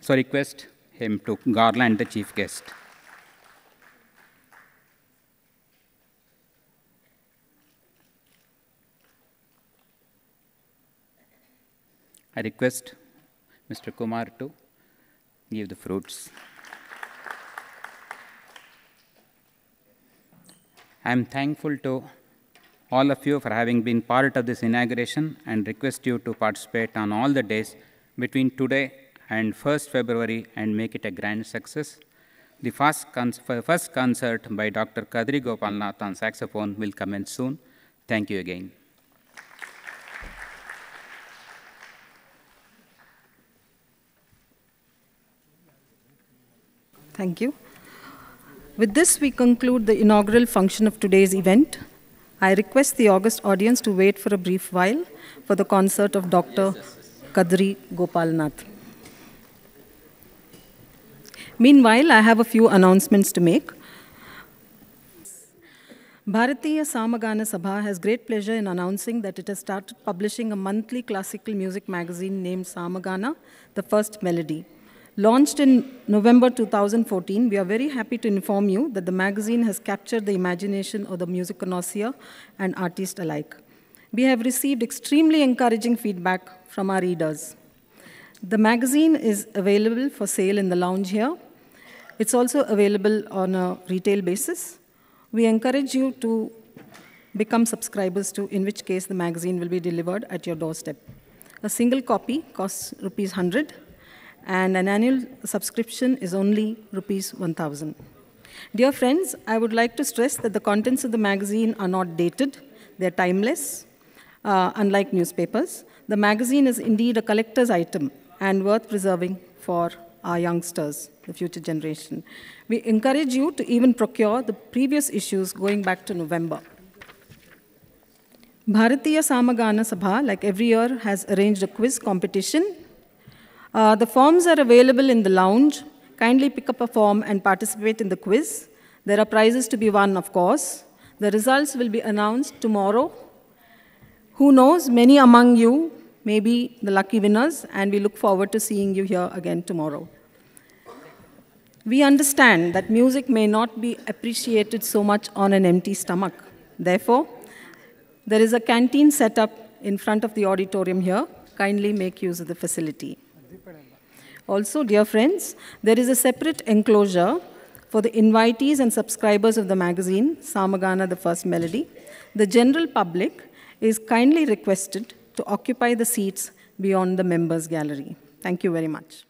So request him to garland the Chief Guest. I request Mr. Kumar to give the fruits. I am thankful to all of you for having been part of this inauguration and request you to participate on all the days between today and 1st February and make it a grand success. The first concert by Dr. Kadri Gopalnath on saxophone will commence soon. Thank you again. Thank you. With this, we conclude the inaugural function of today's event. I request the august audience to wait for a brief while for the concert of Dr. Kadri Gopalnath. Meanwhile, I have a few announcements to make. Bharatiya Samagana Sabha has great pleasure in announcing that it has started publishing a monthly classical music magazine named Samagana, The First Melody. Launched in November 2014, we are very happy to inform you that the magazine has captured the imagination of the music connoisseur and artist alike. We have received extremely encouraging feedback from our readers. The magazine is available for sale in the lounge here. It's also available on a retail basis. We encourage you to become subscribers too, in which case the magazine will be delivered at your doorstep. A single copy costs ₹100, and an annual subscription is only ₹1,000. Dear friends, I would like to stress that the contents of the magazine are not dated. They're timeless, unlike newspapers. The magazine is indeed a collector's item and worth preserving for our youngsters, the future generation. We encourage you to even procure the previous issues going back to November. Bharatiya Samagana Sabha, like every year, has arranged a quiz competition. The forms are available in the lounge. Kindly pick up a form and participate in the quiz. There are prizes to be won, of course. The results will be announced tomorrow. Who knows, many among you may be the lucky winners, and we look forward to seeing you here again tomorrow. We understand that music may not be appreciated so much on an empty stomach. Therefore, there is a canteen set up in front of the auditorium here. Kindly make use of the facility. Also, dear friends, there is a separate enclosure for the invitees and subscribers of the magazine, Samagana, The First Melody. The general public is kindly requested to occupy the seats beyond the members' gallery. Thank you very much.